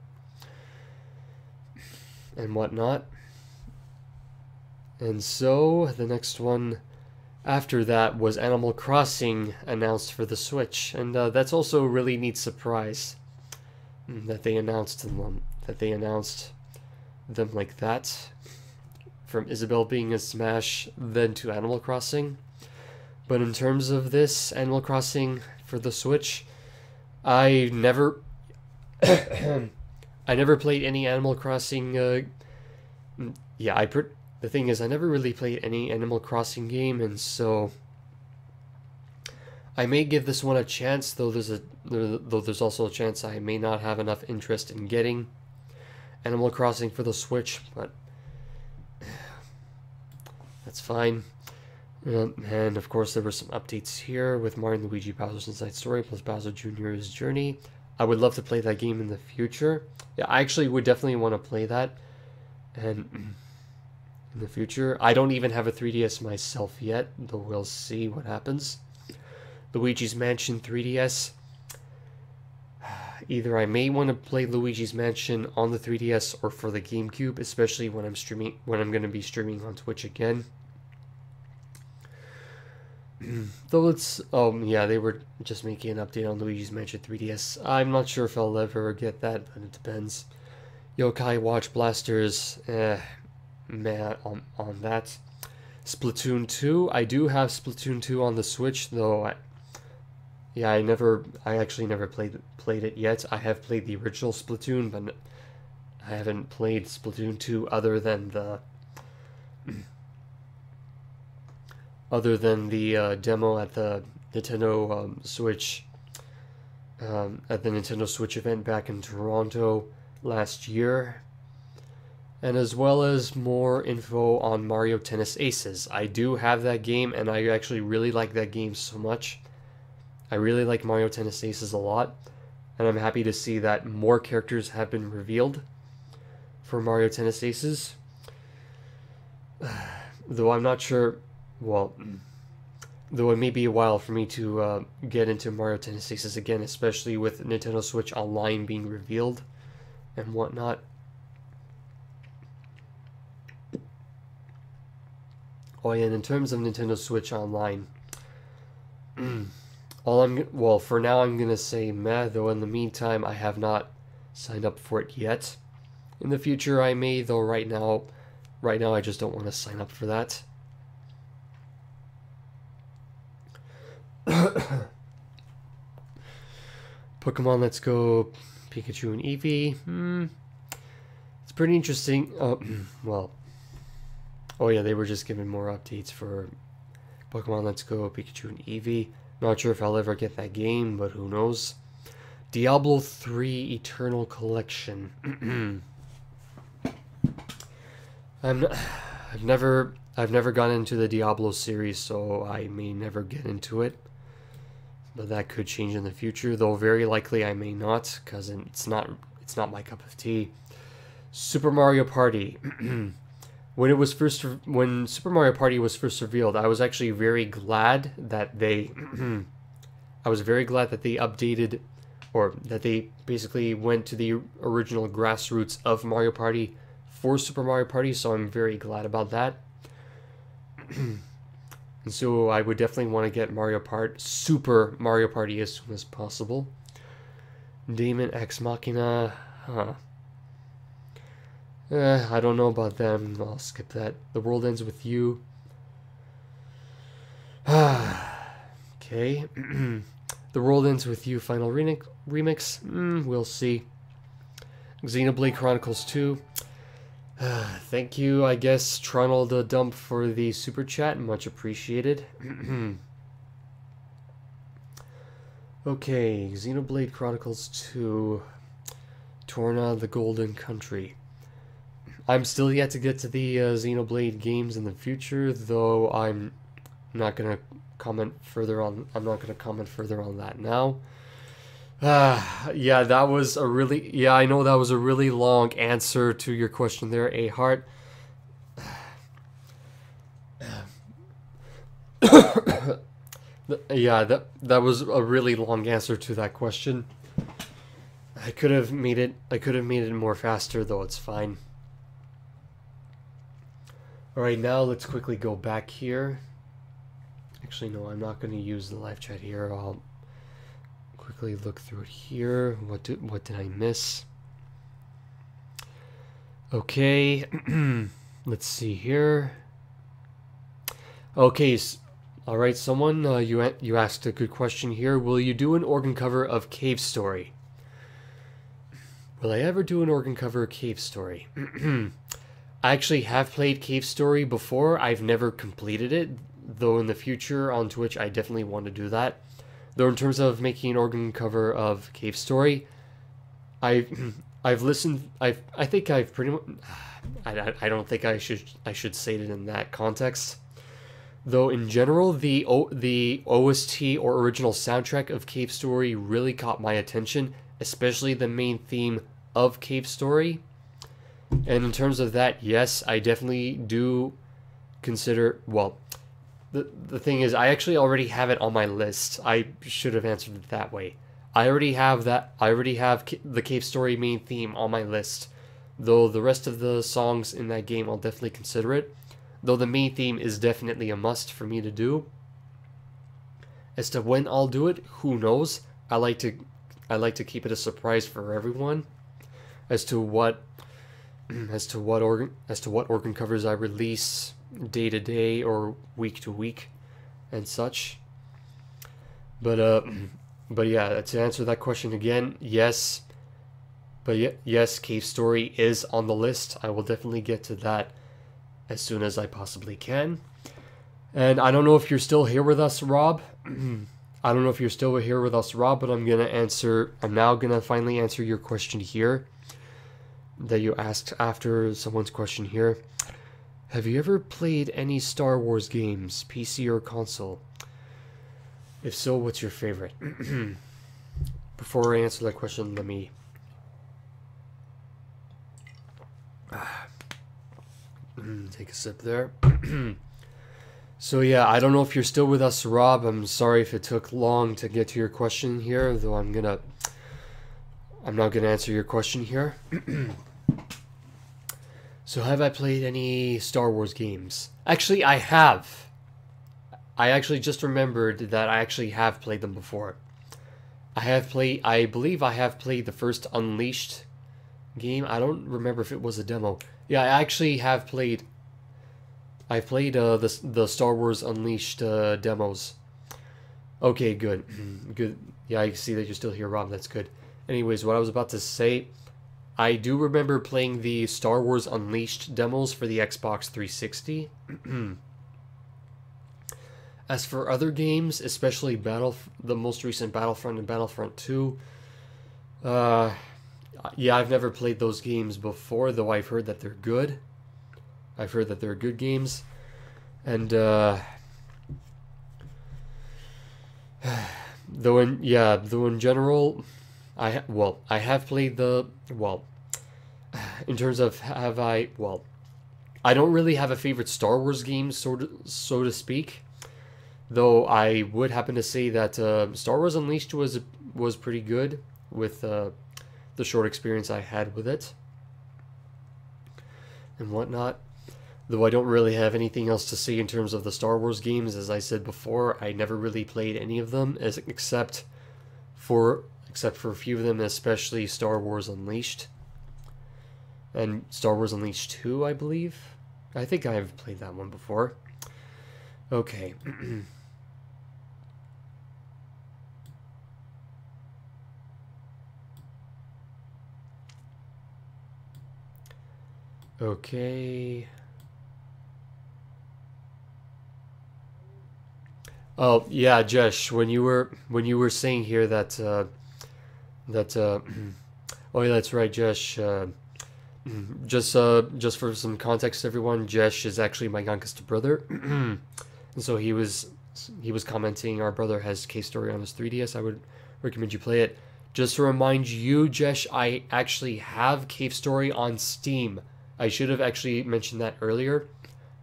and whatnot. And so, the next one after that was Animal Crossing announced for the Switch, and that's also a really neat surprise that they announced them like that, from Isabelle being a Smash, then to Animal Crossing. But in terms of this Animal Crossing for the Switch, I never played any Animal Crossing. The thing is, I never really played any Animal Crossing game, and so I may give this one a chance. Though there's also a chance I may not have enough interest in getting Animal Crossing for the Switch, but that's fine. And of course, there were some updates here with Mario and Luigi Bowser's Inside Story plus Bowser Jr.'s Journey. I would love to play that game in the future. Yeah, I actually would definitely want to play that. And in the future, I don't even have a 3DS myself yet, though we'll see what happens. Luigi's Mansion 3DS. Either I may want to play Luigi's Mansion on the 3DS or for the GameCube, especially when I'm going to be streaming on Twitch again. Though it's, yeah, they were just making an update on Luigi's Mansion 3DS. I'm not sure if I'll ever get that, but it depends. Yokai Watch Blasters, meh on that. Splatoon 2, I do have Splatoon 2 on the Switch, though I actually never played it yet. I have played the original Splatoon, but I haven't played Splatoon 2 other than the demo at the Nintendo Switch at the Nintendo Switch event back in Toronto last year, and as well as more info on Mario Tennis Aces. I do have that game, and I actually really like that game so much. I really like Mario Tennis Aces a lot, and I'm happy to see that more characters have been revealed for Mario Tennis Aces. Though I'm not sure, well, though it may be a while for me to get into Mario Tennis Aces again, especially with Nintendo Switch Online being revealed and whatnot. Oh yeah, and in terms of Nintendo Switch Online, for now I'm gonna say meh, though in the meantime I have not signed up for it yet. In the future I may, though right now I just don't want to sign up for that. Pokemon Let's Go Pikachu and Eevee. It's pretty interesting. Well, oh yeah, they were just giving more updates for Pokemon Let's Go Pikachu and Eevee. Not sure if I'll ever get that game, but who knows. Diablo 3 Eternal Collection. I've never gone into the Diablo series, so I may never get into it. But that could change in the future, though very likely I may not, because it's not my cup of tea. Super Mario Party. When Super Mario Party was first revealed, I was actually very glad that they updated, or that they basically went to the original grassroots of Mario Party for Super Mario Party, so I'm very glad about that. And so I would definitely want to get Super Mario Party as soon as possible. Daemon Ex Machina, I don't know about them. I'll skip that. The World Ends With You. Okay. The World Ends With You Final Remix. We'll see. Xenoblade Chronicles 2. Thank you, I guess, Tronald the Dump, for the super chat. Much appreciated. Okay, Xenoblade Chronicles 2. Torna the Golden Country. I'm still yet to get to the Xenoblade games in the future, though I'm not gonna comment further on. I'm not gonna comment further on that now. Yeah, that was a really. Yeah, I know that was a really long answer to your question there, A Heart. Yeah, that was a really long answer to that question. I could have made it more faster, though it's fine. Alright, now let's quickly go back here. Actually, no, I'm not going to use the live chat here. I'll quickly look through it here. What did I miss? Okay, let's see here. Okay, alright, someone, you asked a good question here. Will you do an organ cover of Cave Story? Will I ever do an organ cover of Cave Story? I actually have played Cave Story before. I've never completed it, though in the future on Twitch I definitely want to do that. Though in terms of making an organ cover of Cave Story, I've listened. I think I've pretty much. I don't think I should say it in that context. Though in general, the OST or original soundtrack of Cave Story really caught my attention, especially the main theme of Cave Story. And in terms of that, yes, I definitely do consider, well, the thing is, I actually already have it on my list. I should have answered it that way. I already have that. I already have the Cave Story main theme on my list. Though the rest of the songs in that game, I'll definitely consider it. Though the main theme is definitely a must for me to do. As to when I'll do it, who knows? I like to keep it a surprise for everyone. As to what organ covers I release day to day or week to week, and such. But yeah, to answer that question again, yes. But yes, Cave Story is on the list. I will definitely get to that as soon as I possibly can. And I don't know if you're still here with us, Rob. I don't know if you're still here with us, Rob, but I'm now gonna finally answer your question here that you asked after someone's question here. Have you ever played any Star Wars games, PC or console? If so, what's your favorite? Before I answer that question, let me take a sip there. So yeah, I don't know if you're still with us, Rob. I'm sorry if it took long to get to your question here, though I'm not gonna answer your question here. So have I played any Star Wars games? Actually, I have. I actually just remembered that I actually have played them before. I believe I have played the first Unleashed game. I don't remember if it was a demo. Yeah, I actually have played. I've played the Star Wars Unleashed demos. Okay, good. Good. Yeah, I see that you're still here, Rob. That's good. Anyways, what I was about to say, I do remember playing the Star Wars Unleashed demos for the Xbox 360. As for other games, especially the most recent Battlefront and Battlefront 2, yeah, I've never played those games before, though I've heard that they're good. I've heard that they're good games, and though in general, I have played in terms of I don't really have a favorite Star Wars game, so to speak. Though I would happen to say that Star Wars Unleashed was pretty good with the short experience I had with it and whatnot. Though I don't really have anything else to say in terms of the Star Wars games. As I said before, I never really played any of them, except for a few of them, especially Star Wars Unleashed. And Star Wars Unleashed 2, I believe. I think I have played that one before. Okay. Okay. Oh yeah, Jesh, when you were saying here that oh yeah, that's right, Jesh. Just for some context, everyone, Jesh is actually my youngest brother, and so he was commenting. Our brother has Cave Story on his 3DS. I would recommend you play it. Just to remind you, Jesh, I actually have Cave Story on Steam. I should have actually mentioned that earlier.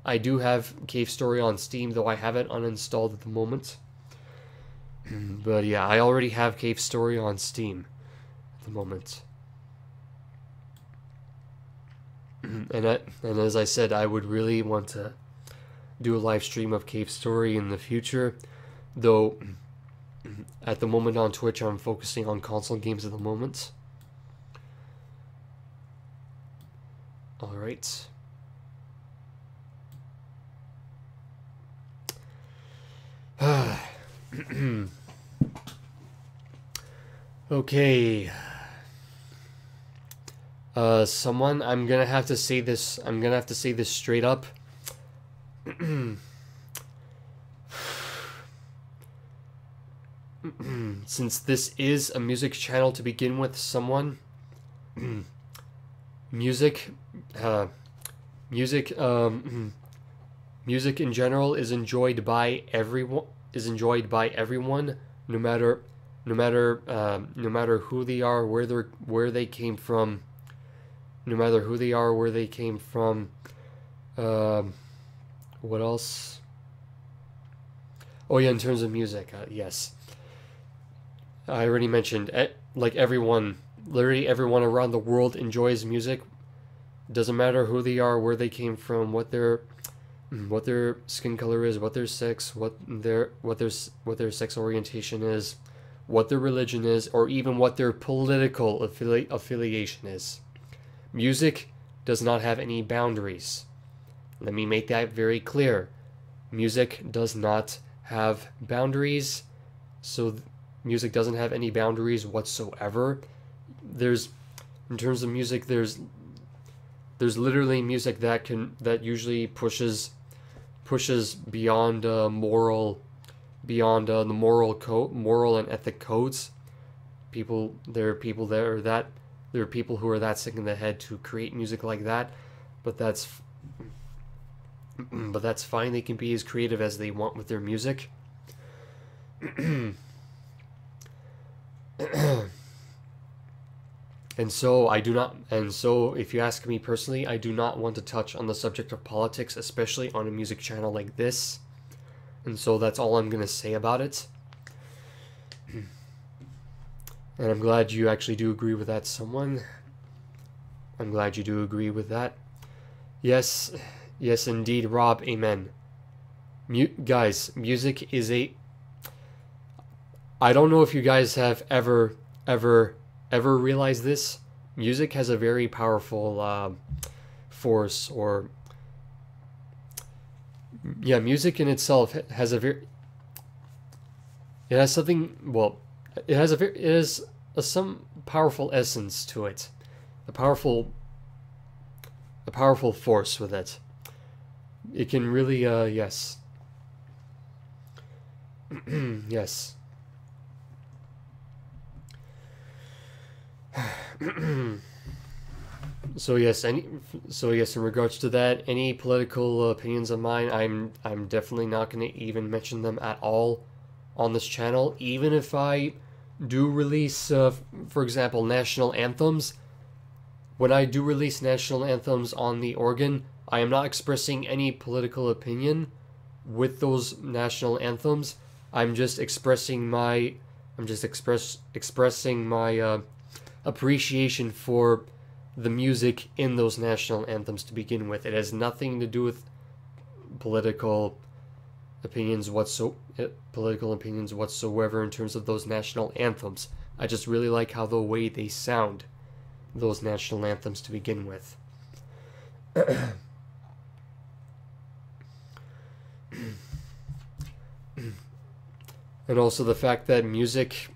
I do have Cave Story on Steam, though I have it uninstalled at the moment. But yeah, I already have Cave Story on Steam at the moment. And as I said, I would really want to do a live stream of Cave Story in the future, though at the moment on Twitch I'm focusing on console games at the moment. Alright. Okay. Someone, I'm gonna have to say this straight up. Since this is a music channel to begin with, someone, music in general is enjoyed by everyone. No matter who they are, where they came from. No matter who they are, where they came from. What else? Oh yeah, in terms of music, yes. I already mentioned, like everyone, literally everyone around the world enjoys music. Doesn't matter who they are, where they came from, what their skin color is, what their sex, what their sex orientation is, what their religion is, or even what their political affiliation is. Music does not have any boundaries. Let me make that very clear. Music does not have boundaries, so music doesn't have any boundaries whatsoever. There's, in terms of music, there's literally music that usually pushes beyond the moral and ethic codes. There are people who are that sick in the head to create music like that, but that's fine. They can be as creative as they want with their music. And so if you ask me personally, I do not want to touch on the subject of politics, especially on a music channel like this. And so that's all I'm going to say about it. And I'm glad you actually do agree with that, someone. I'm glad you do agree with that. Yes, yes indeed, Rob, amen. Guys, music is I don't know if you guys have ever realized this. Music has a very powerful force, or yeah, music in itself has it has something, well, it has some powerful essence to it, a powerful force with it. It can really yes. Yes. So yes, in regards to that, any political opinions of mine, I'm definitely not going to even mention them at all on this channel. Even if I do release, for example, national anthems, when I do release national anthems on the organ, I am not expressing any political opinion with those national anthems. I'm just expressing my, expressing my appreciation for the music in those national anthems to begin with. It has nothing to do with political opinions whatsoever in terms of those national anthems. I just really like how the way they sound, those national anthems to begin with. And also the fact that music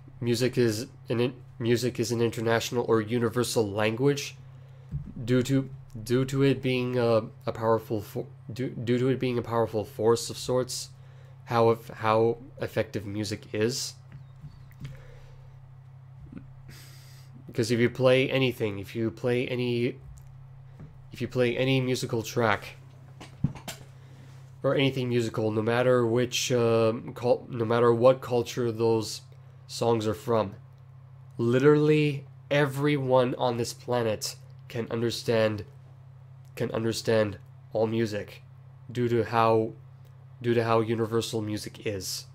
is an international or universal language, due to it being a powerful force of sorts. How effective music is. Because if you play anything, if you play any musical track, or anything musical, no matter what culture those songs are from, literally everyone on this planet can understand all music, due to how universal music is.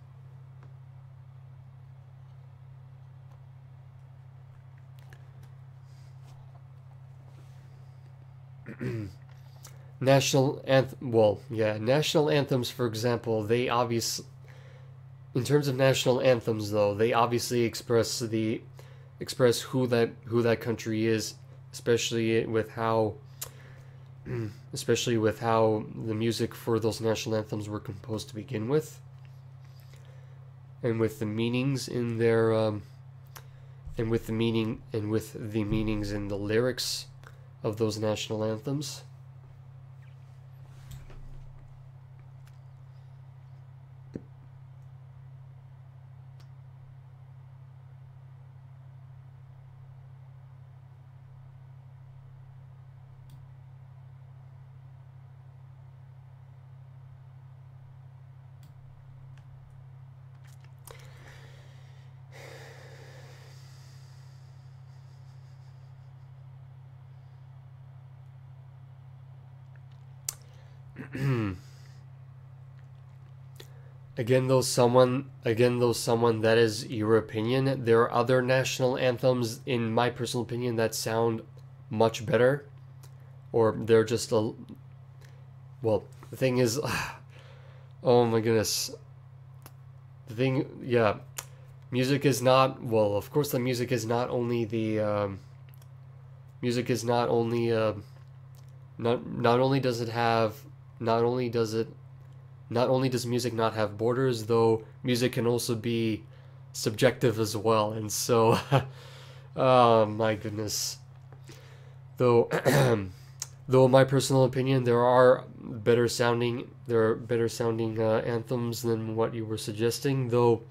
National anthems, for example, they obviously, in terms of national anthems though, they obviously express who that country is, especially with how the music for those national anthems were composed to begin with, and with the meanings in their and with the meanings in the lyrics of those national anthems. Again, though someone, that is your opinion. There are other national anthems, in my personal opinion, that sound much better, or they're just a. Well, the thing is, oh my goodness. Yeah, music is not. Well, of course, the music is not only the. Music is not only. Not only does it have. Not only does music not have borders, though music can also be subjective as well. And so, oh my goodness. Though, though in my personal opinion, there are better sounding anthems than what you were suggesting. Though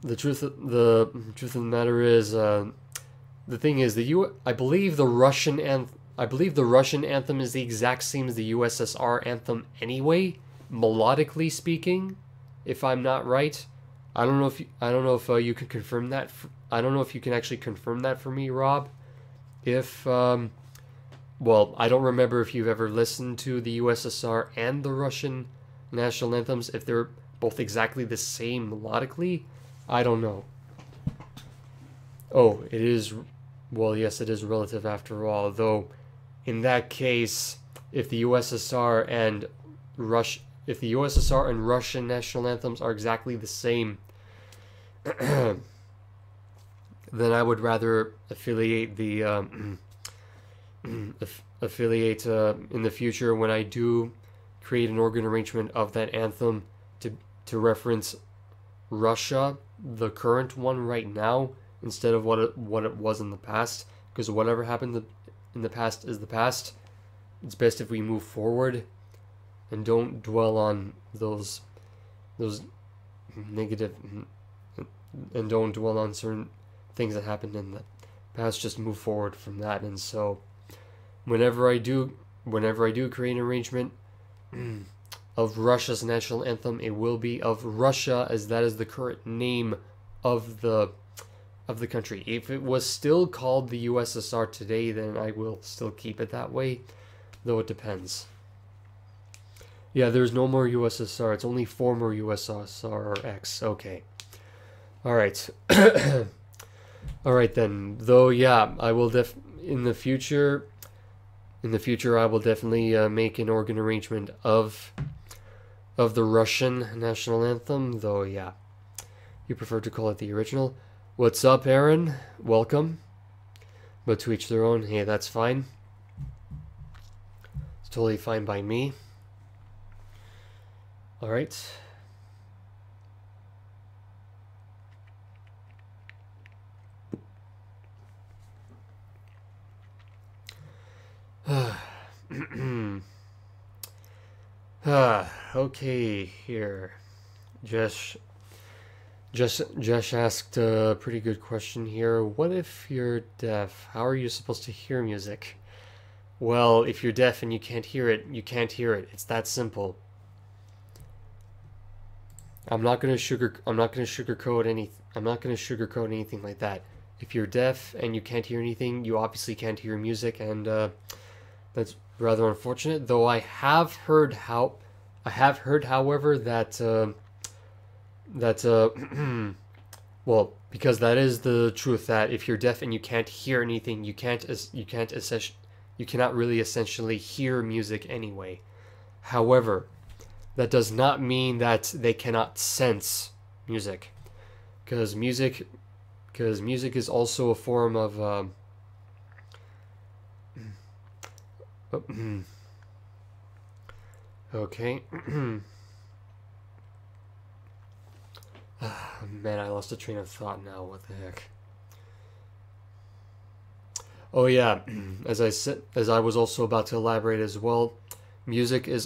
the truth of the matter is, the thing is, I believe the Russian anthem is the exact same as the USSR anthem anyway, melodically speaking, if I'm not right. I don't know if you can confirm that. I don't know if you can actually confirm that for me, Rob. If well, I don't remember if you've ever listened to the USSR and the Russian national anthems, if they're both exactly the same melodically. I don't know. Oh, it is. Well, yes, it is relative after all. Though, in that case, if the USSR and Russian national anthems are exactly the same, then I would rather affiliate in the future, when I do create an organ arrangement of that anthem, to reference Russia, the current one right now, instead of what it was in the past, because whatever happened in the past is the past. It's best if we move forward and don't dwell on those negative, and don't dwell on certain things that happened in the past. Just move forward from that. And so whenever I do create an arrangement of Russia's national anthem, it will be of Russia, as that is the current name of the country. If it was still called the USSR today, then I will still keep it that way, though it depends. Yeah, there's no more USSR. It's only former USSR or X. Okay. All right. All right then. Though, yeah, I will in the future, I will definitely make an organ arrangement of the Russian national anthem. Though, yeah, you prefer to call it the original. What's up, Aaron? Welcome. But to each their own. Hey, that's fine. It's totally fine by me. All right. Okay, here. Josh asked a pretty good question here. What if you're deaf? How are you supposed to hear music? Well, if you're deaf and you can't hear it, you can't hear it. It's that simple. I'm not gonna sugarcoat anything like that. If you're deaf and you can't hear anything, you obviously can't hear music, and that's rather unfortunate. Though I have heard, however, that well, because that is the truth, that if you're deaf and you can't hear anything, you cannot really essentially hear music anyway. However, that does not mean that they cannot sense music, because music is also a form of okay. Man, I lost a train of thought now. What the heck? Oh yeah, as I was also about to elaborate as well, music is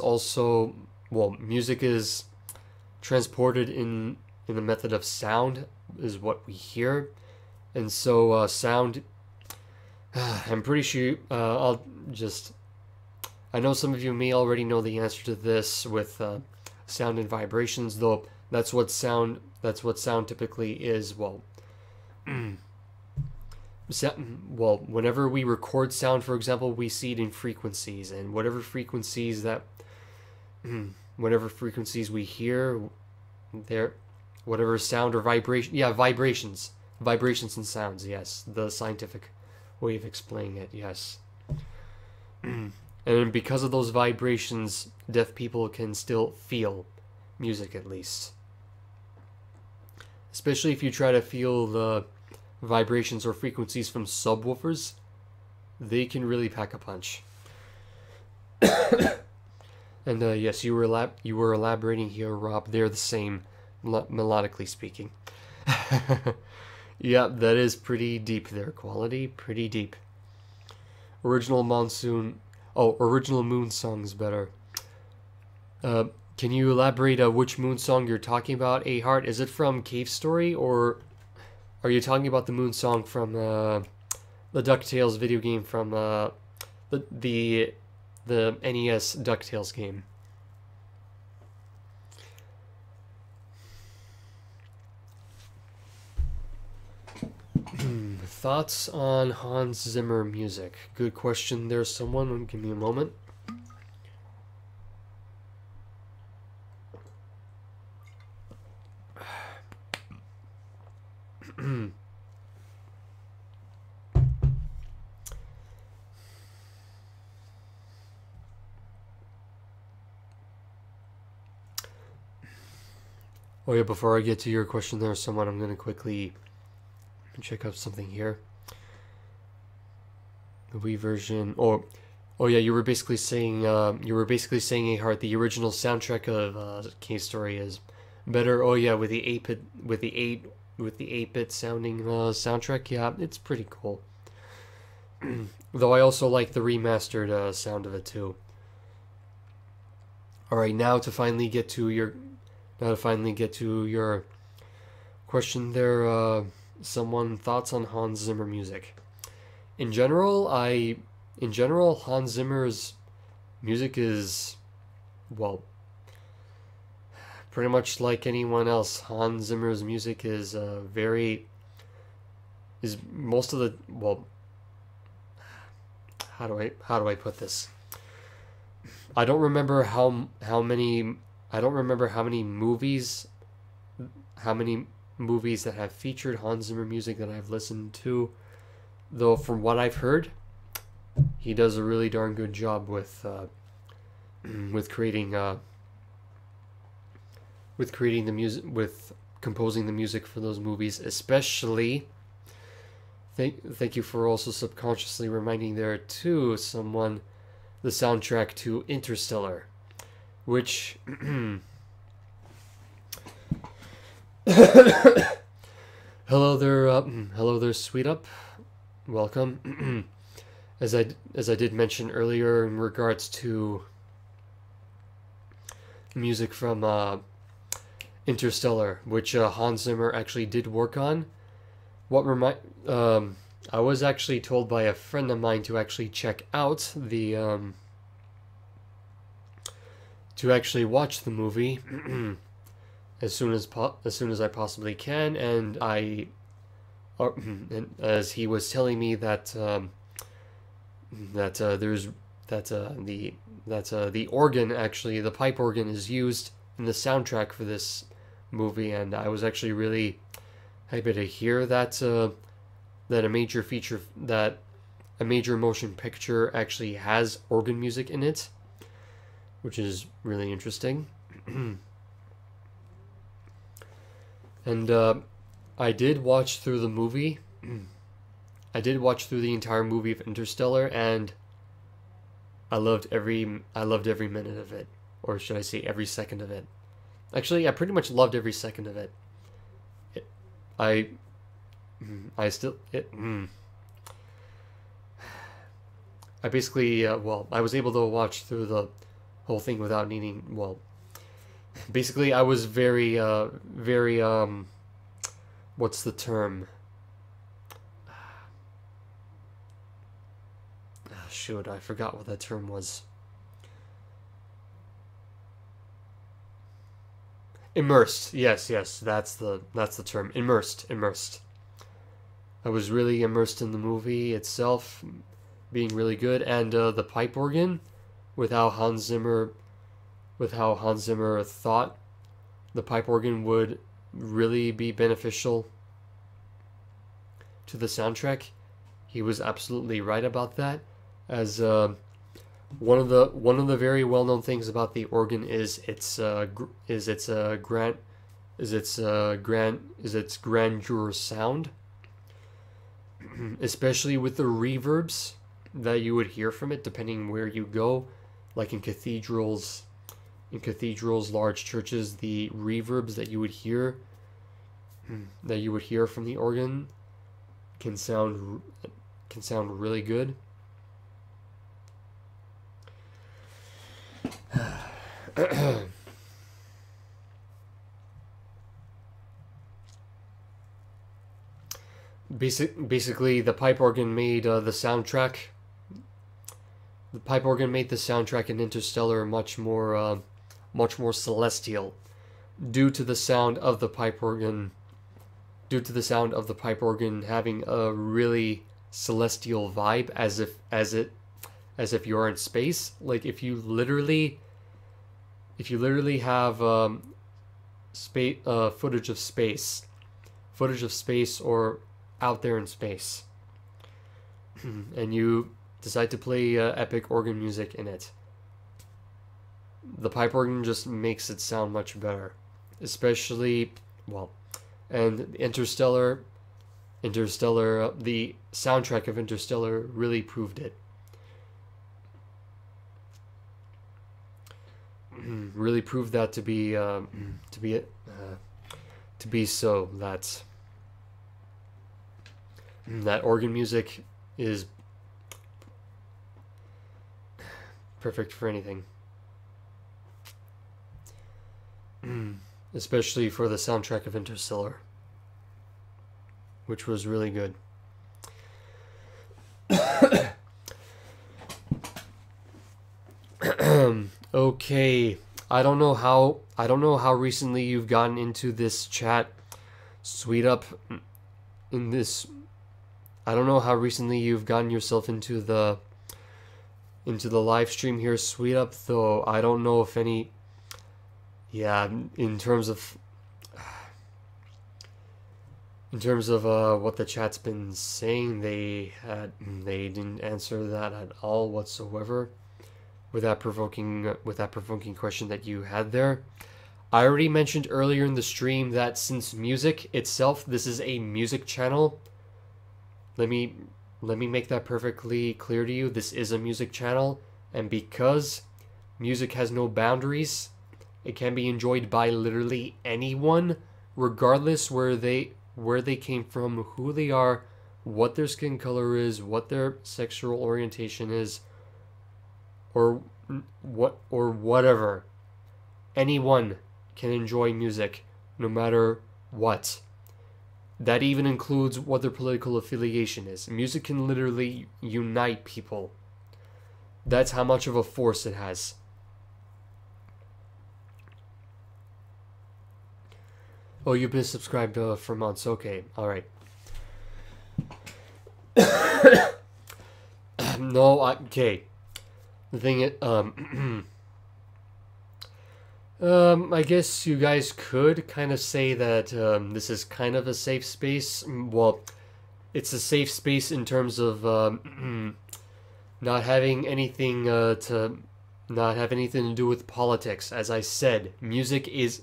transported in the method of sound, is what we hear. And so sound, I'm pretty sure I know some of you may already know the answer to this with sound and vibrations, though that's what sound typically is. Well, whenever we record sound, for example, we see it in frequencies, and whatever frequencies we hear, there, whatever sound or vibration. Yeah, vibrations. Vibrations and sounds, yes. The scientific way of explaining it, yes. And because of those vibrations, deaf people can still feel music, at least. Especially if you try to feel the vibrations or frequencies from subwoofers, they can really pack a punch. And yes, you were elaborating here, Rob. They're the same, melodically speaking. Yeah, that is pretty deep there. Quality, pretty deep. Original Moon Song's better. Can you elaborate which Moon Song you're talking about, A Heart? Is it from Cave Story, or are you talking about the Moon Song from the DuckTales video game from the NES DuckTales game? Thoughts on Hans Zimmer music? Good question there, someone. Give me a moment. Oh yeah, before I get to your question there, someone, I'm gonna quickly check out something here. The Wii version. Oh yeah, you were basically saying A Heart, the original soundtrack of Cave Story is better. Oh yeah, with the 8-bit sounding soundtrack. Yeah, it's pretty cool. Though I also like the remastered sound of it too. All right, now to finally get to your question there, someone, thoughts on Hans Zimmer music. In general, Hans Zimmer's music is, well, pretty much like anyone else. Hans Zimmer's music is most of the, well, how do I put this? I don't remember how many movies that have featured Hans Zimmer music that I've listened to, though from what I've heard, he does a really darn good job with creating the music, with composing the music for those movies. Especially, thank you for also subconsciously reminding there to someone the soundtrack to Interstellar, which hello there, Sweet Up. Welcome. As I did mention earlier in regards to music from Interstellar, which Hans Zimmer actually did work on. I was actually told by a friend of mine to actually check out the to actually watch the movie as soon as I possibly can, and and as he was telling me that the organ, actually the pipe organ, is used in the soundtrack for this movie, and I was actually really happy to hear that a major motion picture actually has organ music in it, which is really interesting. And I did watch through the movie. I did watch through the entire movie of Interstellar, and I loved every minute of it, or should I say every second of it. Actually, I pretty much loved every second of it. I basically, I was able to watch through the whole thing without needing, basically I was very, what's the term? Shoot, I forgot what that term was. Immersed. Yes, that's the term. Immersed. I was really immersed in the movie itself, being really good, and the pipe organ, with how Hans Zimmer thought the pipe organ would really be beneficial to the soundtrack. He was absolutely right about that, as one of the very well known things about the organ is its grandeur sound, especially with the reverbs that you would hear from it depending where you go, like in cathedrals, large churches, the reverbs that you would hear from the organ can sound really good. Basically, the pipe organ made the soundtrack. The pipe organ made the soundtrack in Interstellar much more celestial, due to the sound of the pipe organ. Due to the sound of the pipe organ having a really celestial vibe, as if you're in space. Like if you literally have footage of space, or out there in space, and you decide to play epic organ music in it, the pipe organ just makes it sound much better. Especially, well, and Interstellar, the soundtrack of Interstellar really proved it. Really proved that to be so. That organ music is perfect for anything. Especially for the soundtrack of Interstellar, which was really good. Okay, I don't know how recently you've gotten into this chat, Sweet Up. I don't know how recently you've gotten yourself into the live stream here, Sweet Up. Though I don't know if any. Yeah, in terms of what the chat's been saying, they didn't answer that at all whatsoever with that provoking question that you had there. I already mentioned earlier in the stream that since music itself, this is a music channel. Let me make that perfectly clear to you. This is a music channel, and because music has no boundaries, it can be enjoyed by literally anyone, regardless where they came from, who they are, what their skin color is, what their sexual orientation is, or whatever. Anyone can enjoy music, no matter what. That even includes what their political affiliation is. Music can literally unite people. That's how much of a force it has. Oh, you've been subscribed for months. Okay, alright. No, okay. The thing is, I guess you guys could kind of say that this is kind of a safe space. Well, it's a safe space in terms of not having anything to do with politics. As I said, music is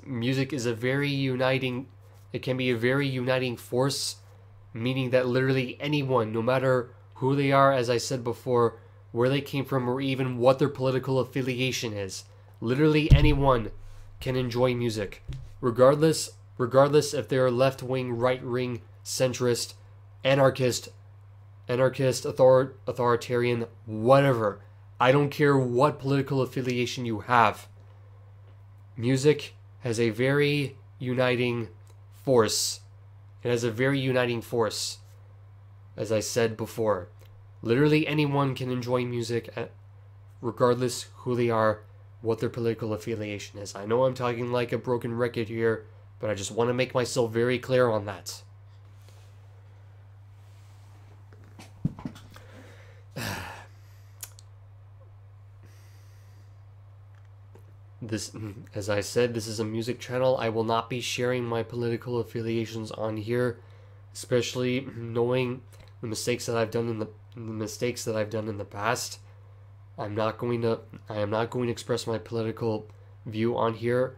a very uniting. It can be a very uniting force, meaning that literally anyone, no matter who they are, as I said before, where they came from, or even what their political affiliation is, literally anyone can enjoy music, regardless if they're left-wing, right-wing, centrist, anarchist, authoritarian, whatever. I don't care what political affiliation you have. Music has a very uniting force. It has a very uniting force, as I said before. Literally anyone can enjoy music, regardless who they are, what their political affiliation is. I know I'm talking like a broken record here, but I just want to make myself very clear on that. this, as I said, this is a music channel. I will not be sharing my political affiliations on here, especially knowing the mistakes that I've done in the past. I am not going to express my political view on here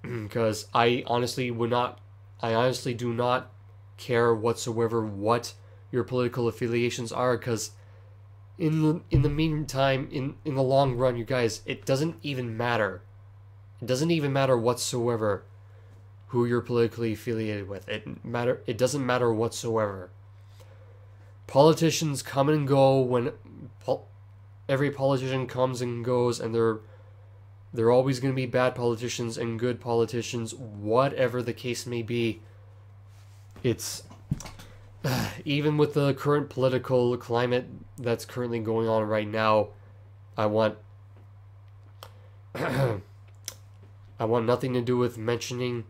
because I honestly do not care whatsoever what your political affiliations are, because in the meantime, in the long run, you guys, it doesn't even matter. It doesn't even matter whatsoever who you're politically affiliated with. It doesn't matter whatsoever. Politicians come and go when every politician comes and goes, and they're always going to be bad politicians and good politicians, whatever the case may be. It's even with the current political climate that's currently going on right now, I want I want nothing to do with mentioning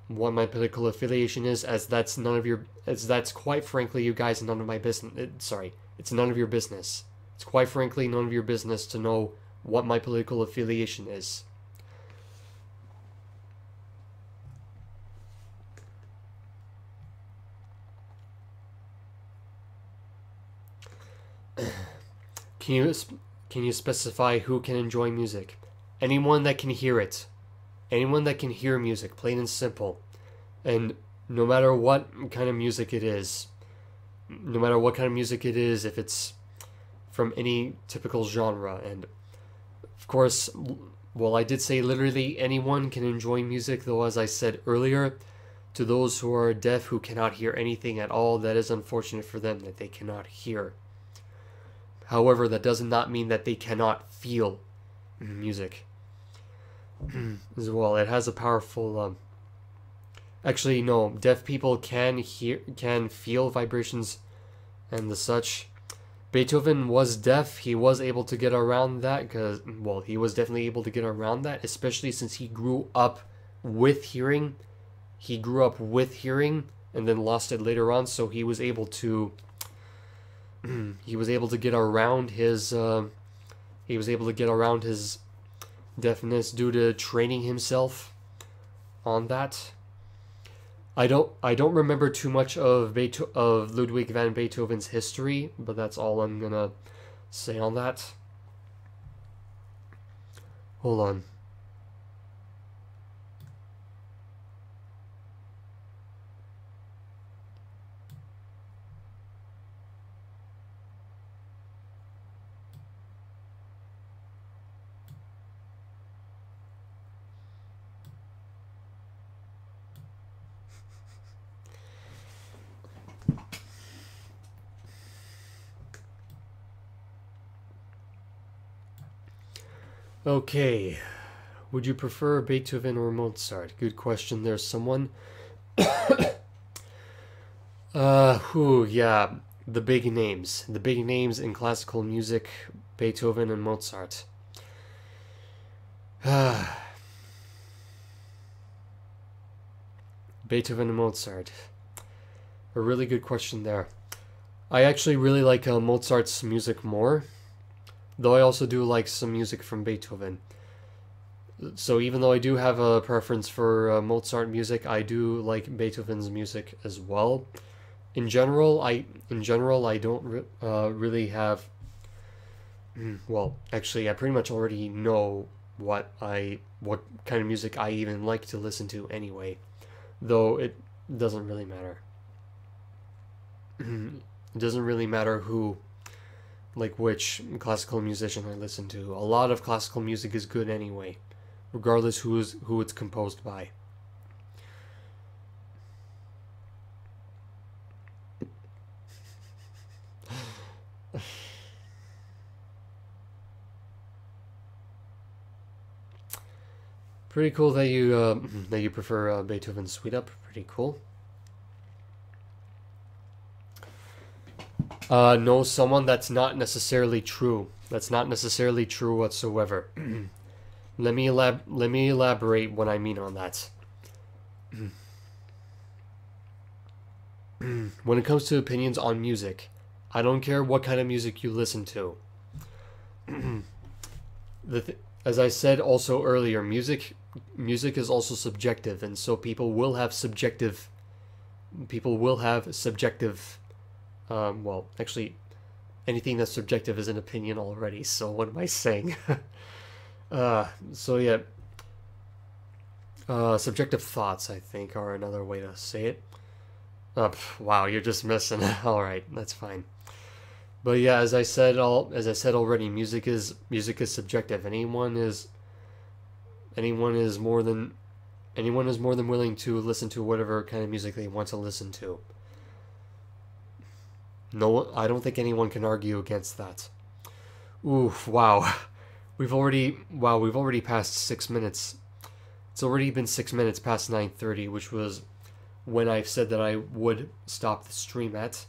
what my political affiliation is, as that's quite frankly, you guys, none of my business. It's none of your business. It's quite frankly none of your business to know what my political affiliation is. Can you specify who can enjoy music? Anyone that can hear it. Anyone that can hear music, plain and simple. And no matter what kind of music it is, if it's from any typical genre. And of course, well, I did say literally anyone can enjoy music, though, as I said earlier, to those who are deaf, who cannot hear anything at all, that is unfortunate for them that they cannot hear. However, that does not mean that they cannot feel music as well. It has a powerful actually, no, deaf people can feel vibrations and the such. Beethoven was deaf. He was able to get around that he was definitely able to get around that, especially since he grew up with hearing. He grew up with hearing and then lost it later on, so he was able to get around his deafness due to training himself on that. I don't remember too much of Ludwig van Beethoven's history, but that's all I'm gonna say on that. Hold on. Okay, would you prefer Beethoven or Mozart? Good question. There's someone. Yeah, the big names in classical music, Beethoven and Mozart. Beethoven and Mozart. A really good question there. I actually really like Mozart's music more, though I also do like some music from Beethoven. So even though I do have a preference for Mozart music, I do like Beethoven's music as well. In general, I don't really have. Well, actually, I pretty much already know what kind of music I even like to listen to anyway, though it doesn't really matter. It doesn't really matter which classical musician I listen to. A lot of classical music is good anyway, regardless who it's composed by. Pretty cool that you prefer Beethoven's Sweet Up. Pretty cool. No, someone that's not necessarily true. That's not necessarily true whatsoever. Let me elaborate what I mean on that. When it comes to opinions on music, I don't care what kind of music you listen to. as I said also earlier, music is also subjective, and so people will have subjective well, actually, anything that's subjective is an opinion already, so what am I saying? So yeah, subjective thoughts, I think, are another way to say it. Wow, you're just missing. All right, that's fine. But yeah, as I said already, music is subjective. Anyone is more than anyone is more than willing to listen to whatever kind of music they want to listen to. No, I don't think anyone can argue against that. Oof, wow. We've already passed 6 minutes. It's already been 6 minutes past 9:30, which was when I said that I would stop the stream at.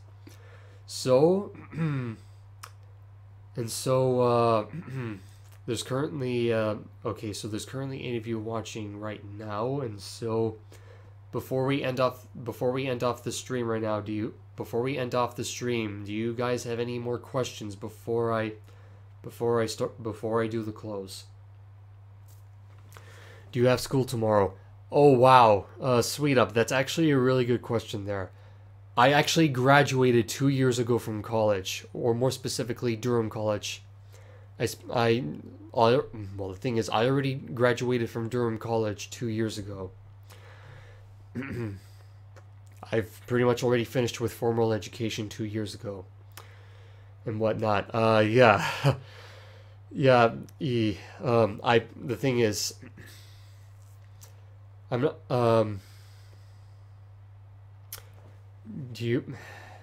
So, and so, there's currently, okay, so there's currently 8 of you watching right now, and so, before we end off the stream right now, before we end off the stream, do you guys have any more questions before I do the close? Do you have school tomorrow? Oh wow, sweet up. That's actually a really good question there. I actually graduated 2 years ago from college, or more specifically Durham College. Well, the thing is, I already graduated from Durham College 2 years ago. I've pretty much already finished with formal education 2 years ago, and whatnot. Yeah, yeah. The thing is, I'm not. Do you,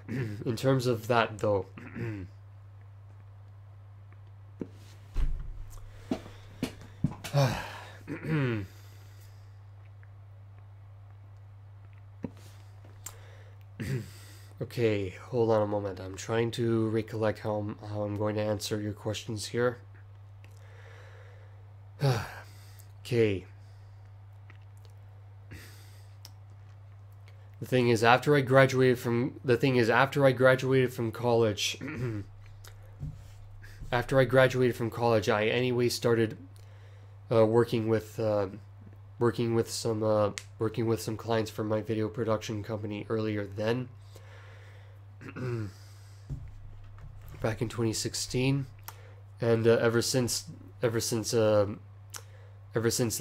in terms of that though? Okay, hold on a moment. I'm trying to recollect how I'm going to answer your questions here. Okay. The thing is, after I graduated from college, I anyway started working with some clients for my video production company earlier then, back in 2016, and ever since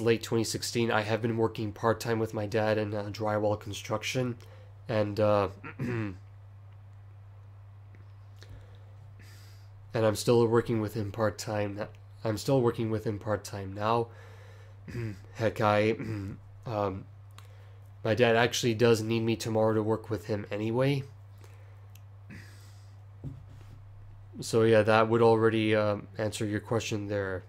late 2016, I have been working part-time with my dad in drywall construction, and and I'm still working with him part-time. I'm still working with him part-time now. Heck, my dad actually does need me tomorrow to work with him anyway. So yeah, that would already answer your question there.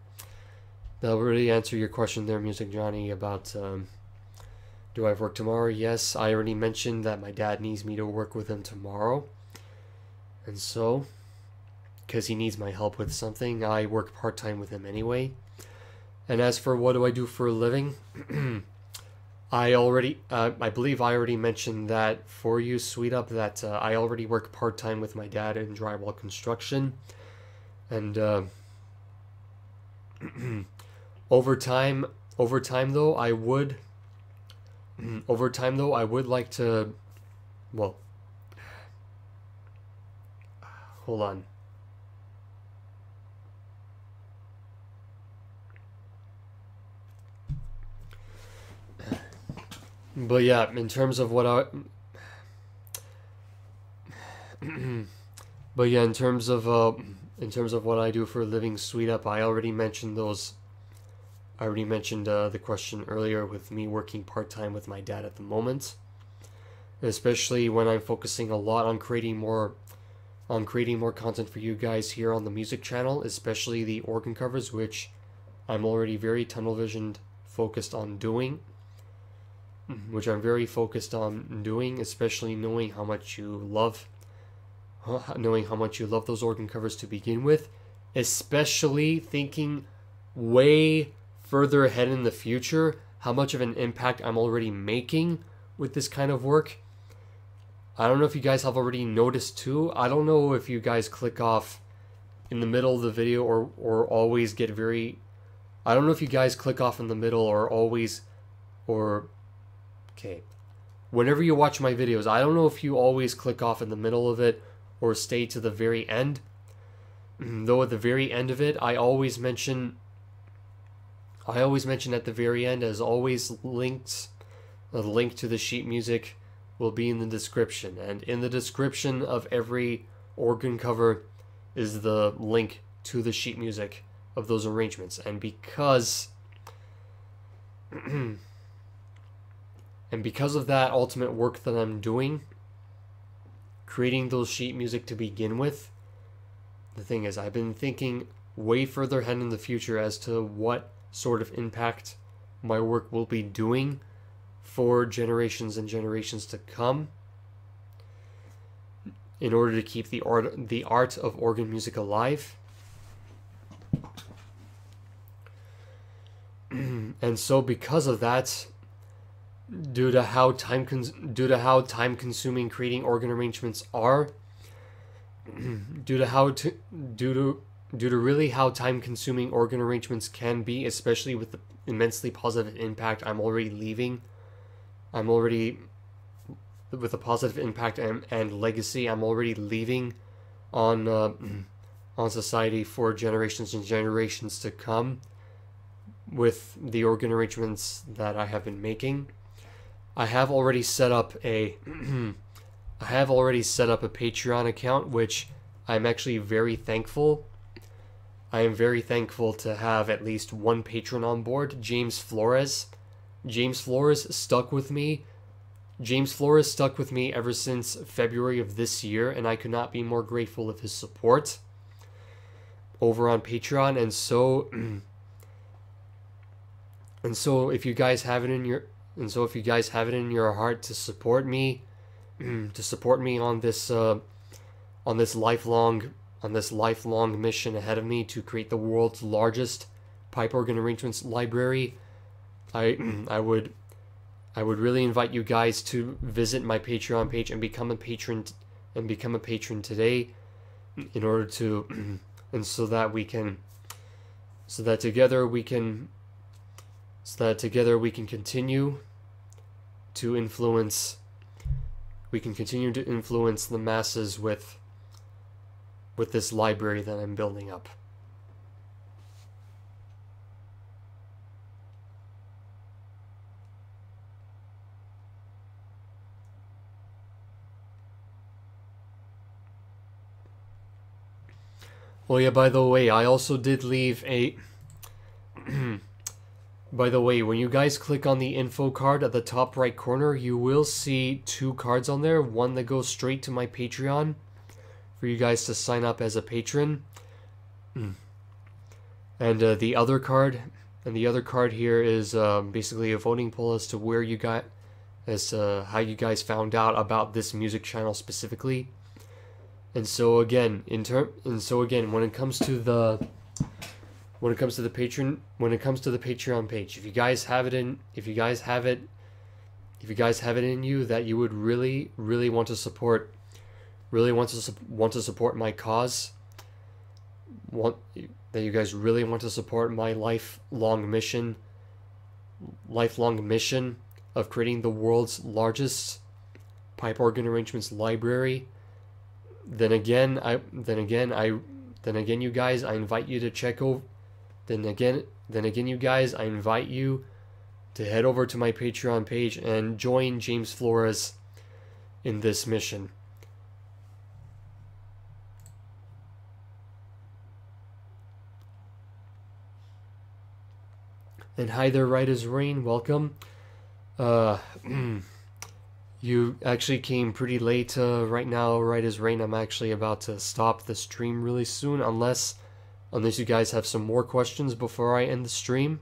That'll really answer your question there, Music Johnny, about do I have work tomorrow? Yes, I already mentioned that my dad needs me to work with him tomorrow. And so, because he needs my help with something, I work part-time with him anyway. And as for what do I do for a living, I believe I already mentioned that for you, Sweet Up, that I already work part-time with my dad in drywall construction. And over time though, I would like to, well, hold on. But yeah, in terms of what I but yeah, in terms of what I do for a living, Sweet Up, I already mentioned those. I already mentioned the question earlier with me working part-time with my dad at the moment, especially when I'm focusing a lot on creating more content for you guys here on the music channel, especially the organ covers, which I'm already very tunnel visioned focused on doing, especially knowing how much you love those organ covers to begin with, especially thinking way further ahead in the future how much of an impact I'm already making with this kind of work. I don't know if you guys have already noticed too. I don't know if you guys click off in the middle of the video or always get very I don't know if you guys click off in the middle or always, or, okay. Whenever you watch my videos, I don't know if you always click off in the middle of it or stay to the very end. Though at the very end of it, I always mention at the very end, as always, links, a link to the sheet music will be in the description. And in the description of every organ cover is the link to the sheet music of those arrangements. And because and because of that ultimate work that I'm doing, creating those sheet music to begin with, the thing is, I've been thinking way further ahead in the future as to what sort of impact my work will be doing for generations and generations to come, in order to keep the art of organ music alive. And so because of that, due to how time-consuming creating organ arrangements are, due to really how time-consuming organ arrangements can be, especially with the immensely positive impact I'm already leaving, with a positive impact and legacy I'm already leaving on society for generations and generations to come, with the organ arrangements that I have been making. I have already set up a Patreon account, which I'm actually very thankful. I am very thankful to have at least one patron on board, James Flores. James Flores stuck with me. James Flores stuck with me ever since February of this year, and I could not be more grateful of his support over on Patreon. And so if you guys have it in your heart to support me, on this lifelong mission ahead of me to create the world's largest pipe organ arrangements library, I would really invite you guys to visit my Patreon page and become a patron today, in order to and so that together we can continue to influence the masses with this library that I'm building up. Oh yeah, by the way, I also did leave a by the way, when you guys click on the info card at the top right corner, you will see two cards on there. One that goes straight to my Patreon for you guys to sign up as a patron. And the other card here is basically a voting poll as to how you guys found out about this music channel specifically. And so again, when it comes to the Patreon page, if you guys have it in you that you would really want to support my cause, that you guys really want to support my lifelong mission of creating the world's largest pipe organ arrangements library, then again, you guys, I invite you to check over. Then again, you guys, I invite you to head over to my Patreon page and join James Flores in this mission. And hi there, Right as Rain, welcome. You actually came pretty late right now, Right as Rain. I'm actually about to stop the stream really soon, unless you guys have some more questions before I end the stream.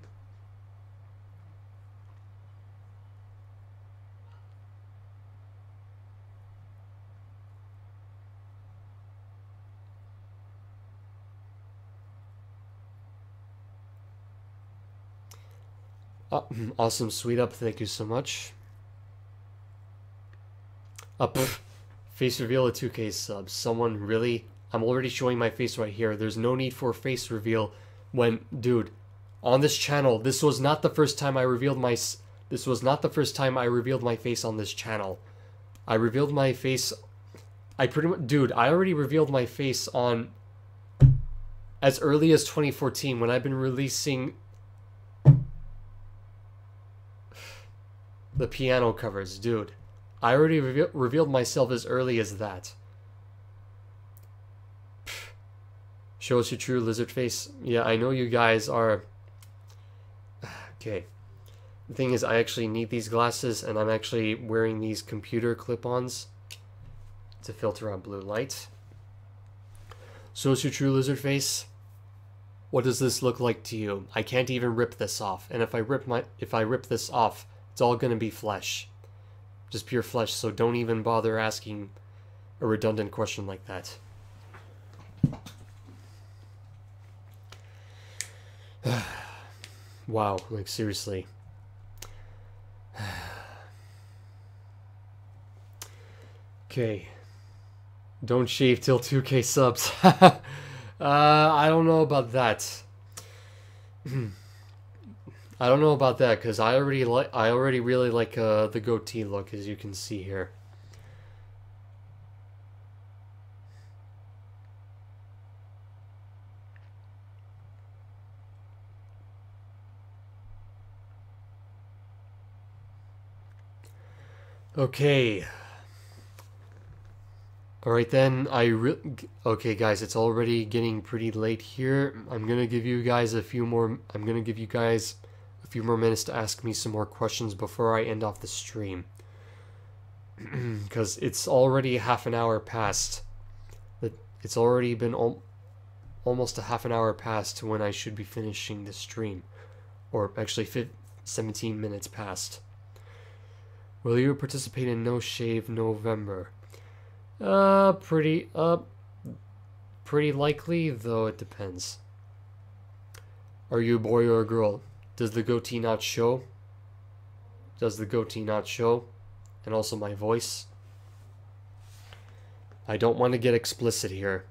Awesome, Sweet Up, thank you so much. Face reveal a 2K sub. Someone really? I'm already showing my face right here. There's no need for face reveal when, dude, On this channel, this was not the first time I revealed my... This was not the first time I revealed my face on this channel. I revealed my face... I pretty much... Dude, I already revealed my face on... As early as 2014, when I've been releasing... the piano covers, dude. I already revealed myself as early as that. Show us your true lizard face. Yeah, I know you guys are... Okay. The thing is, I actually need these glasses, and I'm actually wearing these computer clip-ons to filter out blue light. Show us your true lizard face. What does this look like to you? I can't even rip this off, and if I rip this off, it's all gonna be flesh. Just pure flesh, so don't even bother asking a redundant question like that. Wow, like seriously. Okay. Don't shave till 2K subs. I don't know about that. I don't know about that, because I already really like the goatee look, as you can see here. Okay. Alright then, okay guys, it's already getting pretty late here. I'm gonna give you guys a few more minutes to ask me some more questions before I end off the stream. Because it's already half an hour past. It's already been almost a half an hour past when I should be finishing the stream. Or actually 17 minutes past. Will you participate in No Shave November? Pretty likely, though it depends. Are you a boy or a girl? Does the goatee not show? Does the goatee not show? And also my voice. I don't want to get explicit here.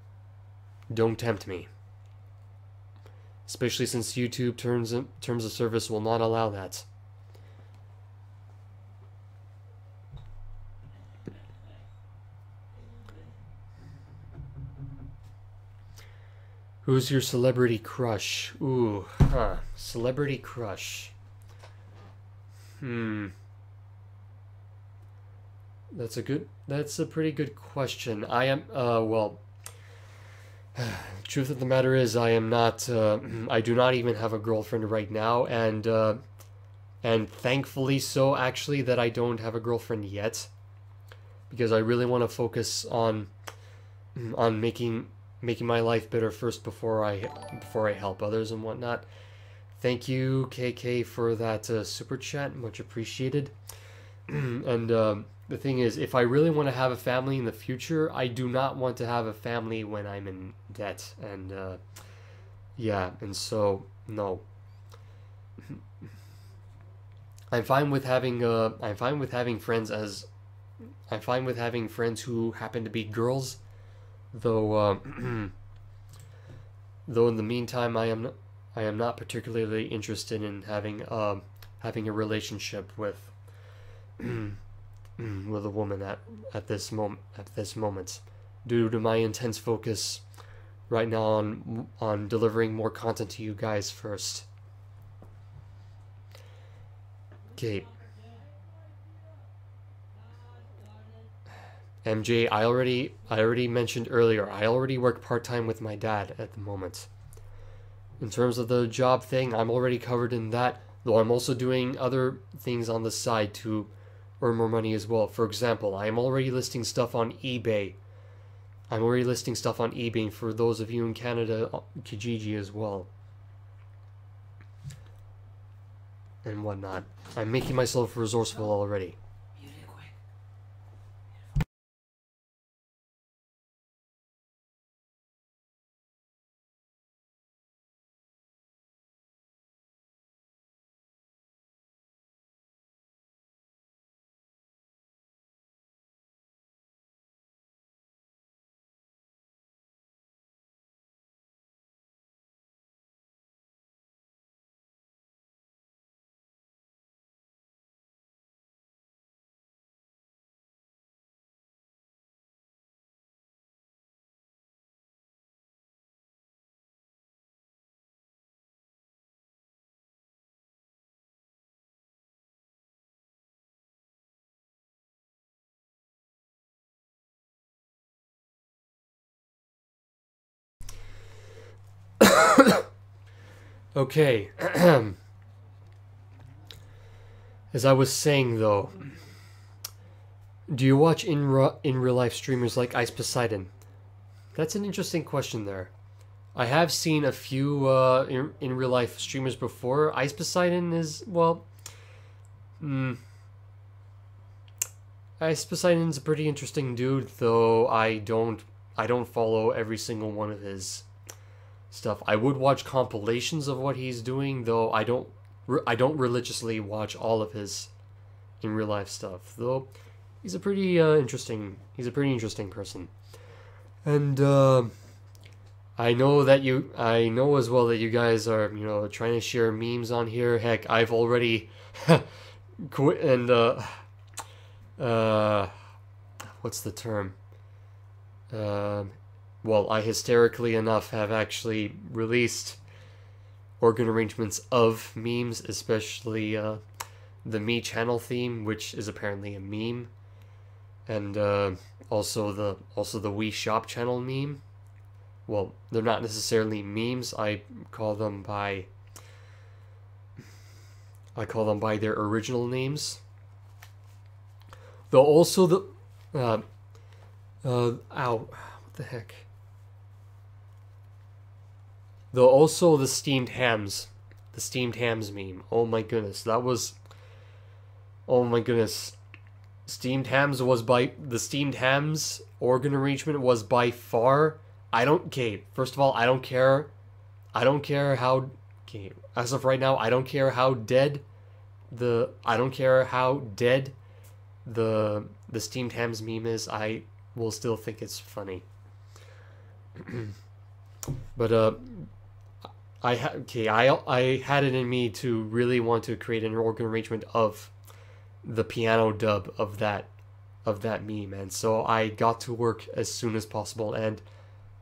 Don't tempt me. Especially since YouTube terms of service will not allow that. Who's your celebrity crush? Ooh, huh. Celebrity crush. That's a pretty good question. I am, well, truth of the matter is I am not, I do not even have a girlfriend right now, and thankfully so, actually, that I don't have a girlfriend yet. Because I really want to focus on making my life better first before I help others and whatnot. Thank you, KK, for that super chat. Much appreciated. And the thing is, if I really want to have a family in the future, I do not want to have a family when I'm in debt. And yeah, and so no. I'm fine with having friends who happen to be girls. Though, though in the meantime, I am not particularly interested in having a relationship with with a woman at this moment, due to my intense focus right now on delivering more content to you guys first. Okay. MJ, I already mentioned earlier, I already work part-time with my dad at the moment. In terms of the job thing, I'm already covered in that, though I'm also doing other things on the side to earn more money as well. For example, I'm already listing stuff on eBay. For those of you in Canada, Kijiji as well. And whatnot. I'm making myself resourceful already. Okay. As I was saying, though, do you watch in real life streamers like Ice Poseidon? That's an interesting question there. I have seen a few in real life streamers before. Ice Poseidon is, well, Ice Poseidon's a pretty interesting dude, though I don't follow every single one of his stuff. I would watch compilations of what he's doing, though I don't religiously watch all of his in real life stuff. Though he's a pretty interesting person. And I know as well that you guys are, trying to share memes on here. Heck, I've already quit and what's the term? Well, I hysterically enough have actually released organ arrangements of memes, especially the Me channel theme, which is apparently a meme, and also the We Shop channel meme. Well, they're not necessarily memes. I call them by their original names. Though also the what the heck? Though also the steamed hams meme. Oh my goodness, oh my goodness. The steamed hams organ arrangement was by far. First of all, I don't care how. Okay, as of right now, I don't care how dead the steamed hams meme is. I will still think it's funny. But I had it in me to really want to create an organ arrangement of the piano dub of that meme, and so I got to work as soon as possible, and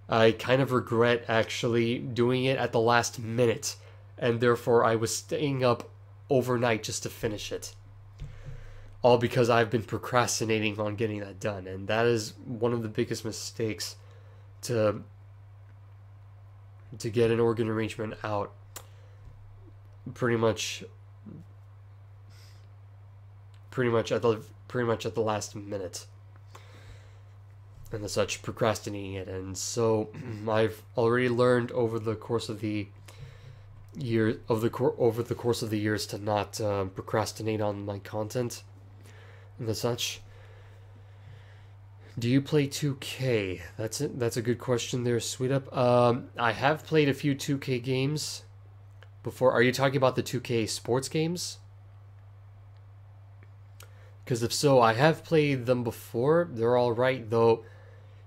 I kind of regret actually doing it at the last minute, and therefore I was staying up overnight just to finish it. All because I've been procrastinating on getting that done, and that is one of the biggest mistakes to get an organ arrangement out pretty much at the last minute, and as such procrastinating it. And so I've already learned over the course of the years to not procrastinate on my content and the such. Do you play 2K? That's a good question there, Sweet Up. I have played a few 2K games before. Are you talking about the 2K sports games? Because if so, I have played them before. They're alright, though.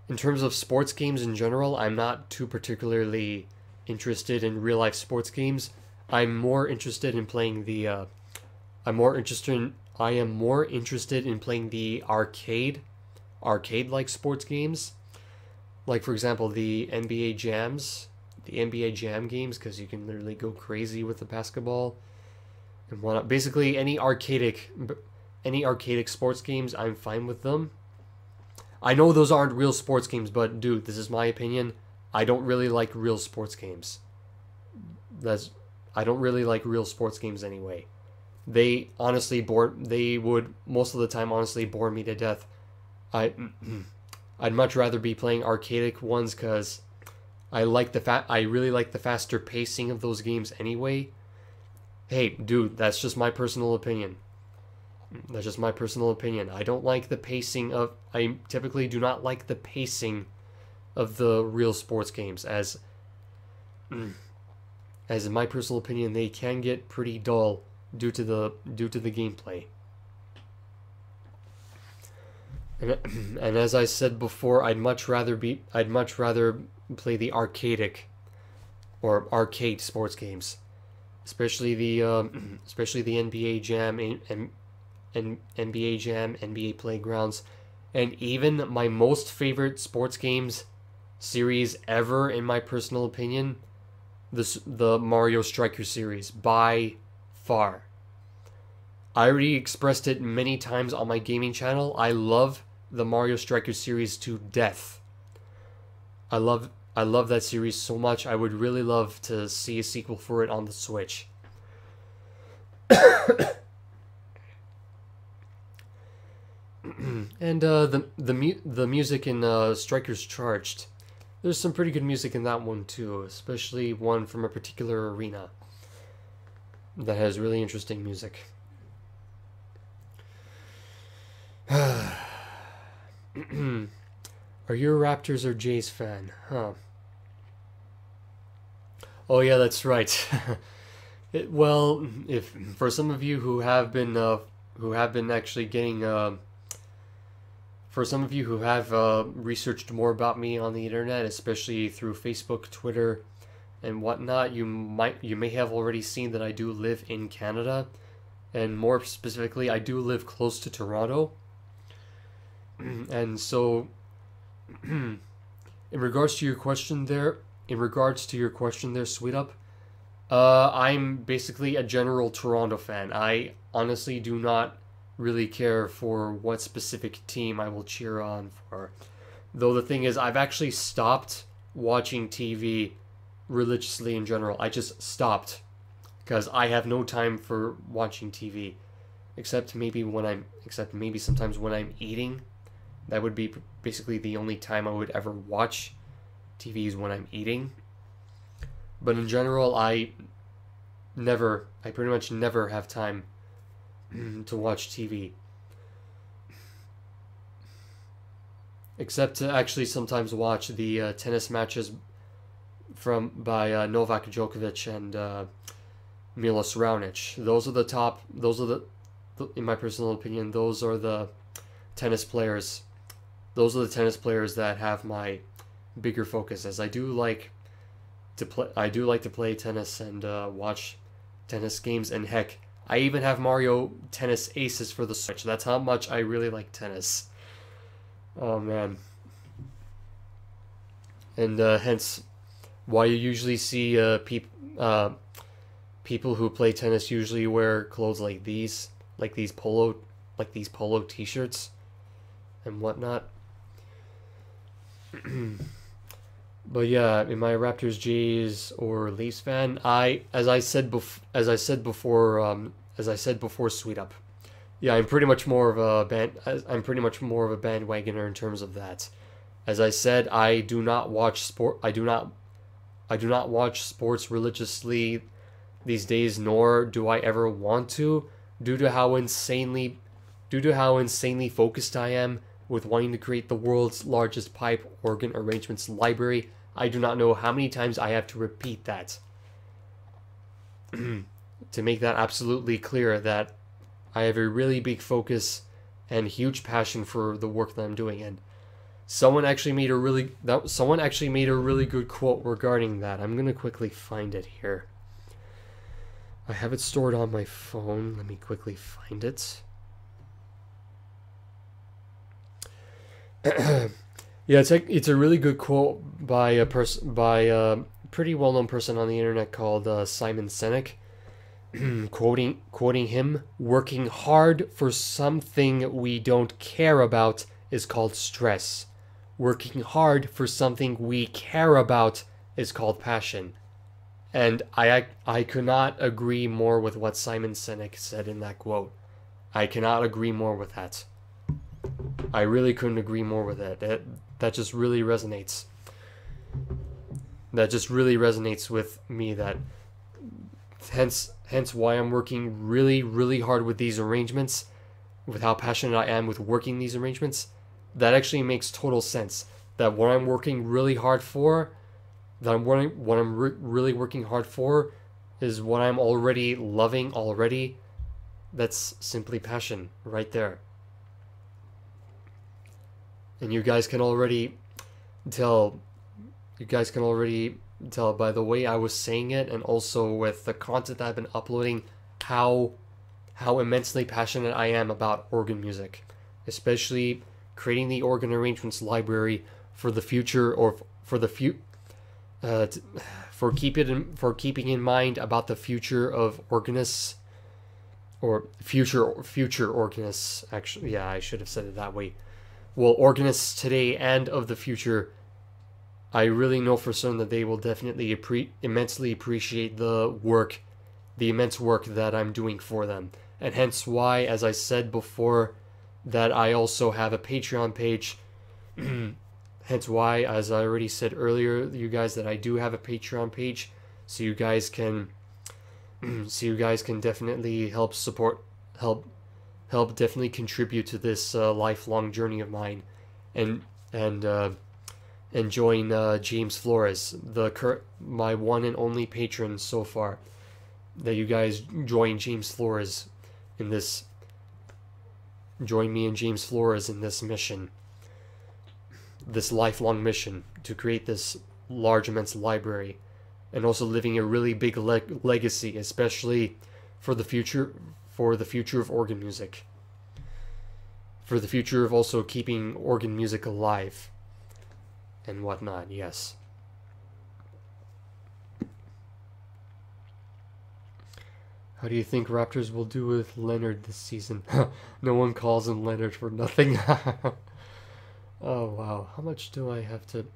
In terms of sports games in general, I'm not too particularly interested in real life sports games. I'm more interested in playing the I am more interested in playing the arcade like sports games. Like, for example, the NBA Jam games, because you can literally go crazy with the basketball and whatnot. Basically, any arcadic sports games, I'm fine with them. I know those aren't real sports games, but dude, this is my opinion. I don't really like real sports games. I don't really like real sports games anyway. They would most of the time honestly bore me to death. I'd much rather be playing arcadic ones, because I really like the faster pacing of those games anyway. Hey, dude, that's just my personal opinion. I typically do not like the pacing of the real sports games, as in my personal opinion, they can get pretty dull due to the gameplay. And as I said before, I'd much rather play the arcade sports games, especially the NBA Jam and NBA Jam, NBA Playgrounds, and even my most favorite sports games series ever, in my personal opinion, the Mario Striker series, by far. I already expressed it many times on my gaming channel. I love the Mario Striker series to death. I love I love that series so much. I would really love to see a sequel for it on the Switch. And the music in Strikers Charged. There's some pretty good music in that one too, especially one from a particular arena that has really interesting music. Are you a Raptors or Jays fan? Huh. Oh yeah, that's right. Well, if for some of you who have been actually getting for some of you who have researched more about me on the internet, especially through Facebook, Twitter, and whatnot, you may have already seen that I do live in Canada, and more specifically, I do live close to Toronto. And so, in regards to your question there, Sweet Up, I'm basically a general Toronto fan. I honestly do not really care for what specific team I will cheer on for. Though the thing is, I've actually stopped watching TV religiously in general. I just stopped because I have no time for watching TV, except maybe sometimes when I'm eating. That would be basically the only time I would ever watch TV is when I'm eating. But in general, I pretty much never have time to watch TV. Except to actually sometimes watch the tennis matches by Novak Djokovic and Milos Raonic. In my personal opinion, those are the tennis players. Those are the tennis players that have my bigger focus, as I do like to play tennis and watch tennis games, and heck, I even have Mario Tennis Aces for the Switch. That's how much I really like tennis. Oh man. And hence why you usually see people who play tennis usually wear clothes like these polo t-shirts and whatnot. But yeah, am I a Raptors, Jays, or Leafs fan? As I said before, Sweet Up. Yeah, I'm pretty much more of a bandwagoner in terms of that. As I said, I do not watch sports religiously these days, nor do I ever want to, due to how insanely focused I am with wanting to create the world's largest pipe organ arrangements library. I do not know how many times I have to repeat that to make that absolutely clear, that I have a really big focus and huge passion for the work that I'm doing. And someone actually made a really good quote regarding that. I'm gonna quickly find it here. I have it stored on my phone. Let me quickly find it. Yeah, it's a really good quote by a pretty well-known person on the internet called Simon Sinek. quoting him, "Working hard for something we don't care about is called stress. Working hard for something we care about is called passion." And I could not agree more with what Simon Sinek said in that quote. I cannot agree more with that. I really couldn't agree more with it. That just really resonates. That just really resonates with me. That hence why I'm working really, really hard with these arrangements, with how passionate I am with working these arrangements. That actually makes total sense. That what I'm working really hard for, really working hard for, is what I'm already loving already. That's simply passion right there. And you guys can already tell by the way I was saying it, and also with the content I've been uploading, how immensely passionate I am about organ music, especially creating the organ arrangements library for the future, or for keeping in mind about the future of organists, or future organists. Actually, yeah, I should have said it that way. Well, organists today and of the future. I really know for certain that they will definitely immensely appreciate the immense work that I'm doing for them. And hence why, as I said before, that I also have a Patreon page. Hence why, as I already said earlier, you guys, that I do have a Patreon page, so you guys can definitely help definitely contribute to this lifelong journey of mine, and join James Flores, my one and only patron so far. That you guys join James Flores in this. Join me and James Flores in this mission. This lifelong mission to create this large, immense library, and also living a really big legacy, especially for the future of organ music. For the future of also keeping organ music alive and whatnot, yes. How do you think Raptors will do with Leonard this season? No one calls him Leonard for nothing. Oh wow, how much do I have to...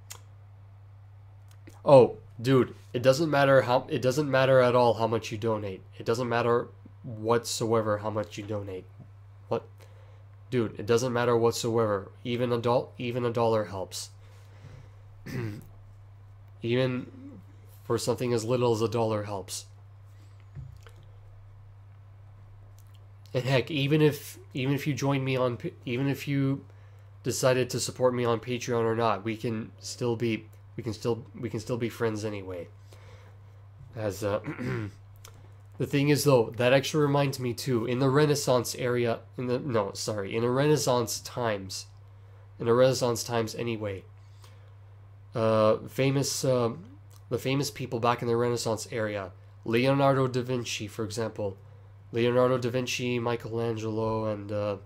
Oh, dude, it doesn't matter at all how much you donate. It doesn't matter whatsoever how much you donate. What? Dude, it doesn't matter whatsoever. Even a dollar helps. Even for something as little as $1 helps. And heck, even if you join me on, even if you decided to support me on Patreon or not, we can still be friends anyway. As the thing is though, that actually reminds me too, in the Renaissance era, in the Renaissance times anyway, the famous people back in the Renaissance era, Leonardo da Vinci, for example. Leonardo da Vinci, Michelangelo, and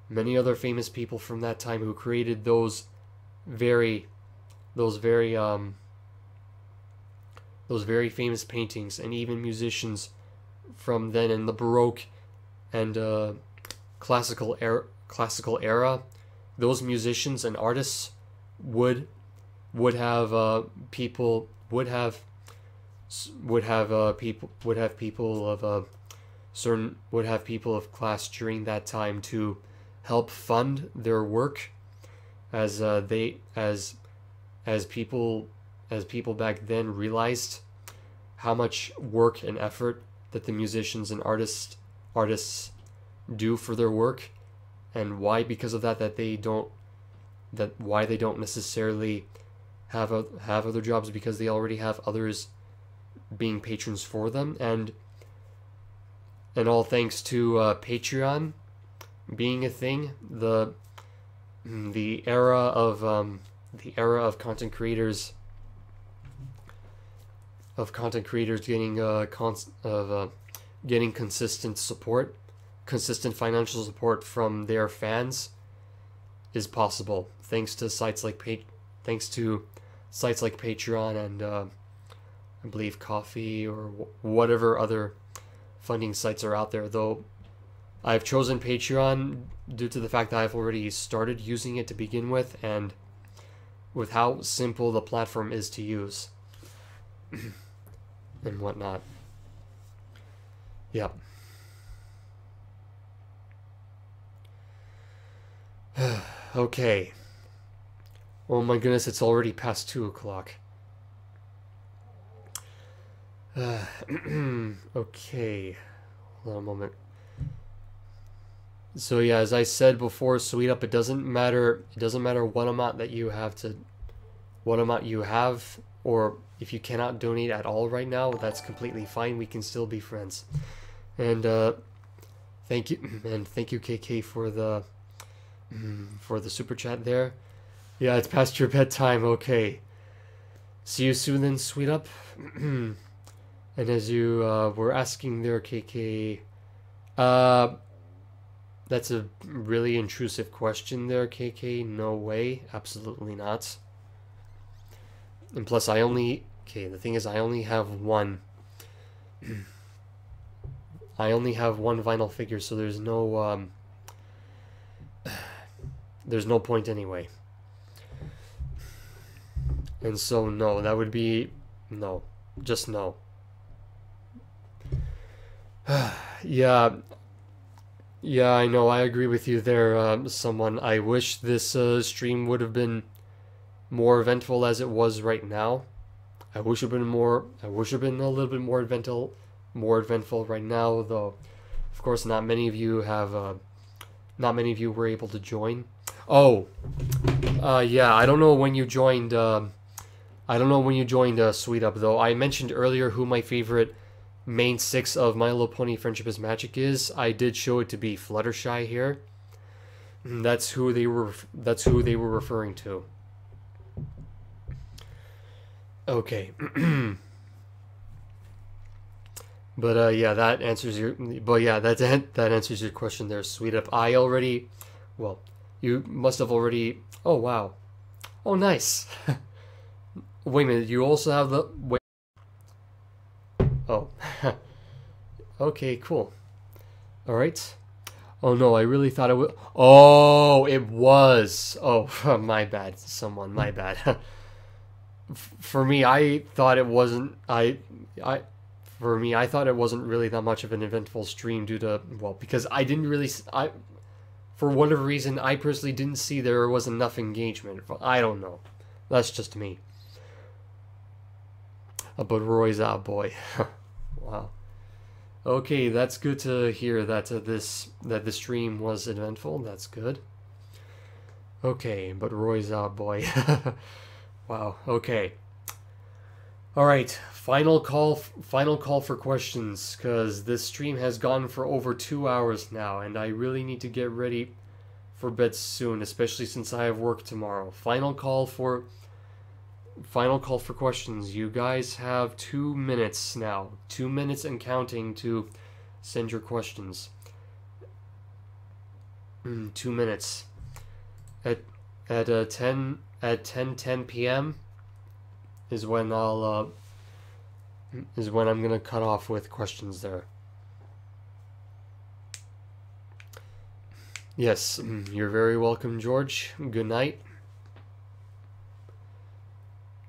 many other famous people from that time who created those very famous paintings, and even musicians from then in the Baroque and classical era. Those musicians and artists would have people of class during that time to help fund their work, as people back then realized how much work and effort that the musicians and artists do for their work, and why, because of that, why they don't necessarily have other jobs, because they already have others being patrons for them, and all thanks to Patreon being a thing. The era of content creators getting consistent financial support from their fans is possible thanks to sites like Patreon and I believe Coffee or whatever other funding sites are out there. Though I've chosen Patreon due to the fact that I've already started using it to begin with, and with how simple the platform is to use and whatnot. Yep. Okay. Oh my goodness, it's already past 2 o'clock. Okay. Hold on a moment. So yeah, as I said before, Sweet Up, it doesn't matter what amount you have, or if you cannot donate at all right now, that's completely fine. We can still be friends. And thank you KK for the super chat there. Yeah, it's past your bedtime. Okay. See you soon then, Sweet Up. And as you were asking there, KK, that's a really intrusive question there, KK. No way. Absolutely not. And plus, the thing is, I only have one. I only have one vinyl figure, so there's no point anyway. And so no, that would be no, just no. Yeah, yeah, I know. I agree with you there, someone. I wish this stream would have been more eventful as it was right now. I wish it had been more. I wish it had been a little bit more eventful right now. Though, of course, not many of you have. Not many of you were able to join. Oh, yeah. I don't know when you joined. I don't know when you joined Sweet Up though. I mentioned earlier who my favorite main six of My Little Pony Friendship is Magic is. I did show it to be Fluttershy here. That's who they were. That's who they were referring to. Okay. But yeah, that answers your. But yeah, that answers your question there, Sweet Up. I already. Well, you must have already. Oh wow. Oh nice. Wait a minute. You also have the. Wait. Oh. Okay. Cool. All right. Oh no, I really thought it would. Oh, it was. Oh, my bad. Someone, my bad. For me, I thought it wasn't. I For me, I thought it wasn't really that much of an eventful stream due to, well, because I didn't really, for whatever reason, I personally didn't see there was enough engagement. I don't know. That's just me. But Roy's out, boy. Wow. Okay, that's good to hear that that the stream was eventful. That's good. Okay, but Roy's out, boy. Wow. Okay. All right, final call for questions, because this stream has gone for over 2 hours now, and I really need to get ready for bed soon, especially since I have work tomorrow. Final call for questions. You guys have 2 minutes now, 2 minutes and counting to send your questions. 2 minutes. At 10 p.m. is when I'm gonna cut off with questions there. Yes, you're very welcome, George. Good night.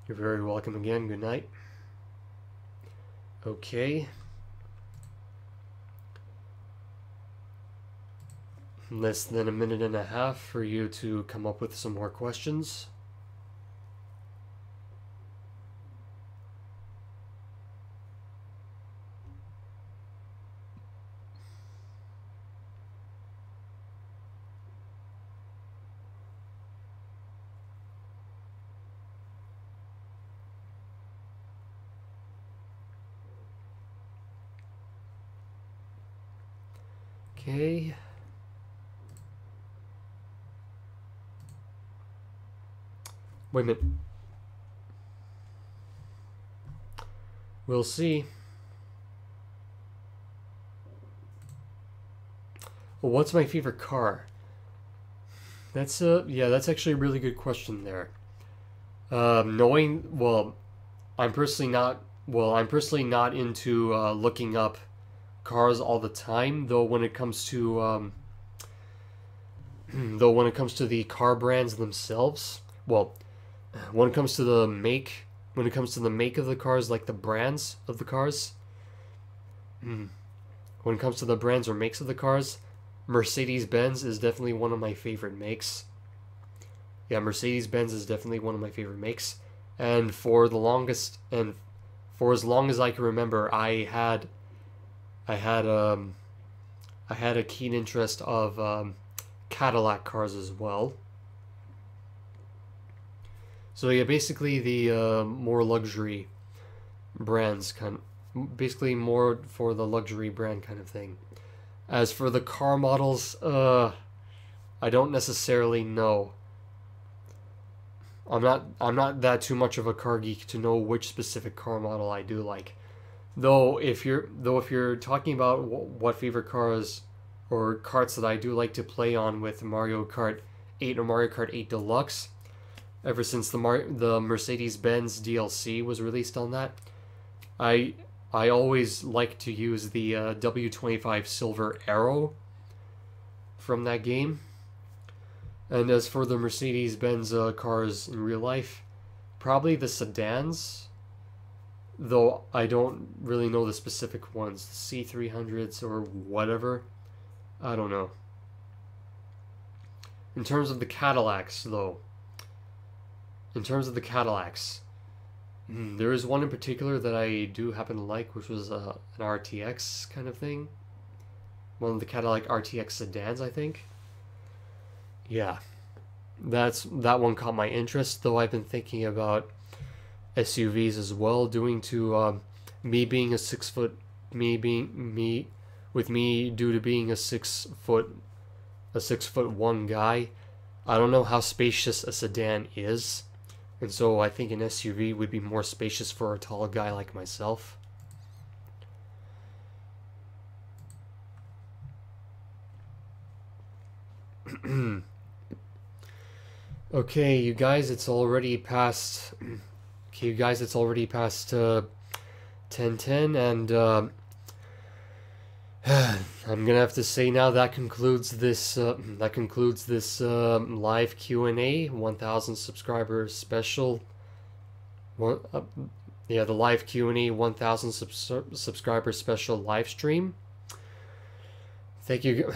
You're very welcome again. Good night. Okay. Less than a minute and a half for you to come up with some more questions. Okay. Wait a minute. We'll see. Well, what's my favorite car? That's that's actually a really good question there. I'm personally not into looking up cars all the time, though when it comes to the car brands themselves, well, when it comes to the make of the cars, like the brands of the cars, when it comes to the brands or makes of the cars, Mercedes-Benz is definitely one of my favorite makes. Yeah, Mercedes-Benz is definitely one of my favorite makes. And for as long as I can remember, I had a keen interest of Cadillac cars as well. So yeah, basically the more luxury brands basically more for the luxury brand kind of thing. As for the car models, I don't necessarily know. I'm not that too much of a car geek to know which specific car model I do like. Though if you're talking about what favorite cars or karts that I do like to play on with Mario Kart 8 or Mario Kart 8 Deluxe, ever since the Mercedes-Benz DLC was released on that, I always like to use the W25 Silver Arrow from that game. And as for the Mercedes-Benz cars in real life, probably the sedans, though I don't really know the specific ones, the C300s or whatever. I don't know. In terms of the Cadillacs, though, there is one in particular that I do happen to like, which was an RTX kind of thing. One of the Cadillac RTX sedans, I think. Yeah, that one caught my interest, though I've been thinking about SUVs as well, due to me being a 6 foot, due to being a 6'1" guy. I don't know how spacious a sedan is, and so I think an SUV would be more spacious for a tall guy like myself. Okay, you guys, it's already past. Okay, you guys, it's already past 10:10, and I'm gonna have to say now that concludes this. Live Q&A, 1,000 subscribers special. Yeah, the live Q&A 1,000 subscriber special live stream. Thank you.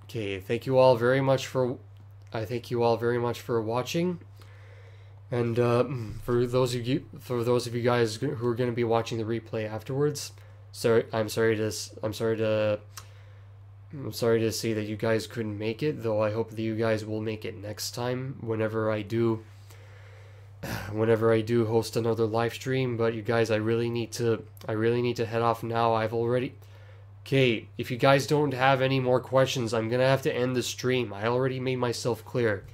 Okay, thank you all very much for. I thank you all very much for watching, and for those of you guys who are going to be watching the replay afterwards, I'm sorry to see that you guys couldn't make it. Though I hope that you guys will make it next time whenever I do host another live stream. But you guys, I really need to head off now. Okay, if you guys don't have any more questions, I'm gonna have to end the stream. I already made myself clear.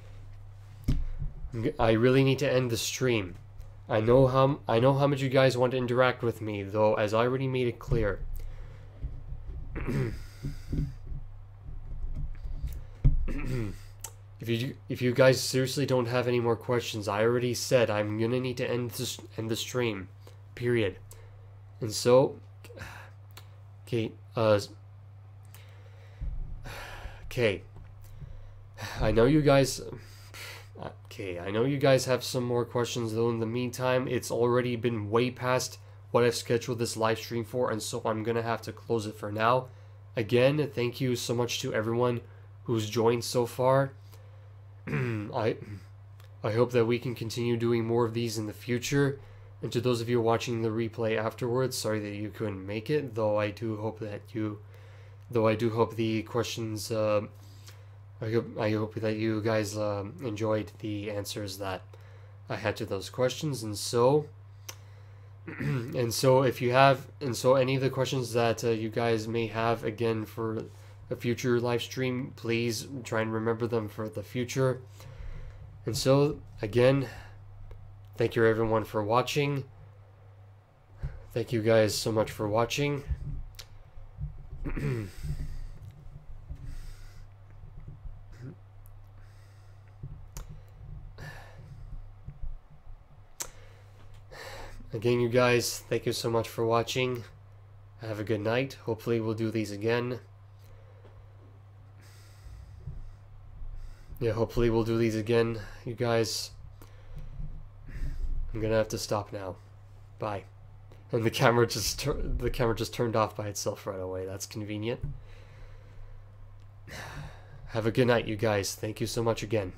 I really need to end the stream. I know how much you guys want to interact with me, though, as I already made it clear. If you guys seriously don't have any more questions, I already said I'm gonna need to end the stream. Period. And so, okay. Okay. I know you guys. Okay, I know you guys have some more questions, though. In the meantime, it's already been way past what I've scheduled this live stream for, and so I'm gonna have to close it for now. Again, thank you so much to everyone who's joined so far. I hope that we can continue doing more of these in the future. And to those of you watching the replay afterwards, sorry that you couldn't make it, though I do hope the questions, I hope that you guys enjoyed the answers that I had to those questions. And so any of the questions that you guys may have again for a future live stream, please try and remember them for the future. And so again, thank you everyone for watching. Thank you guys so much for watching. Again, you guys, thank you so much for watching. Have a good night. Hopefully we'll do these again. Yeah, hopefully we'll do these again, you guys. I'm gonna have to stop now. Bye. And the camera just turned off by itself right away. That's convenient. Have a good night, you guys. Thank you so much again.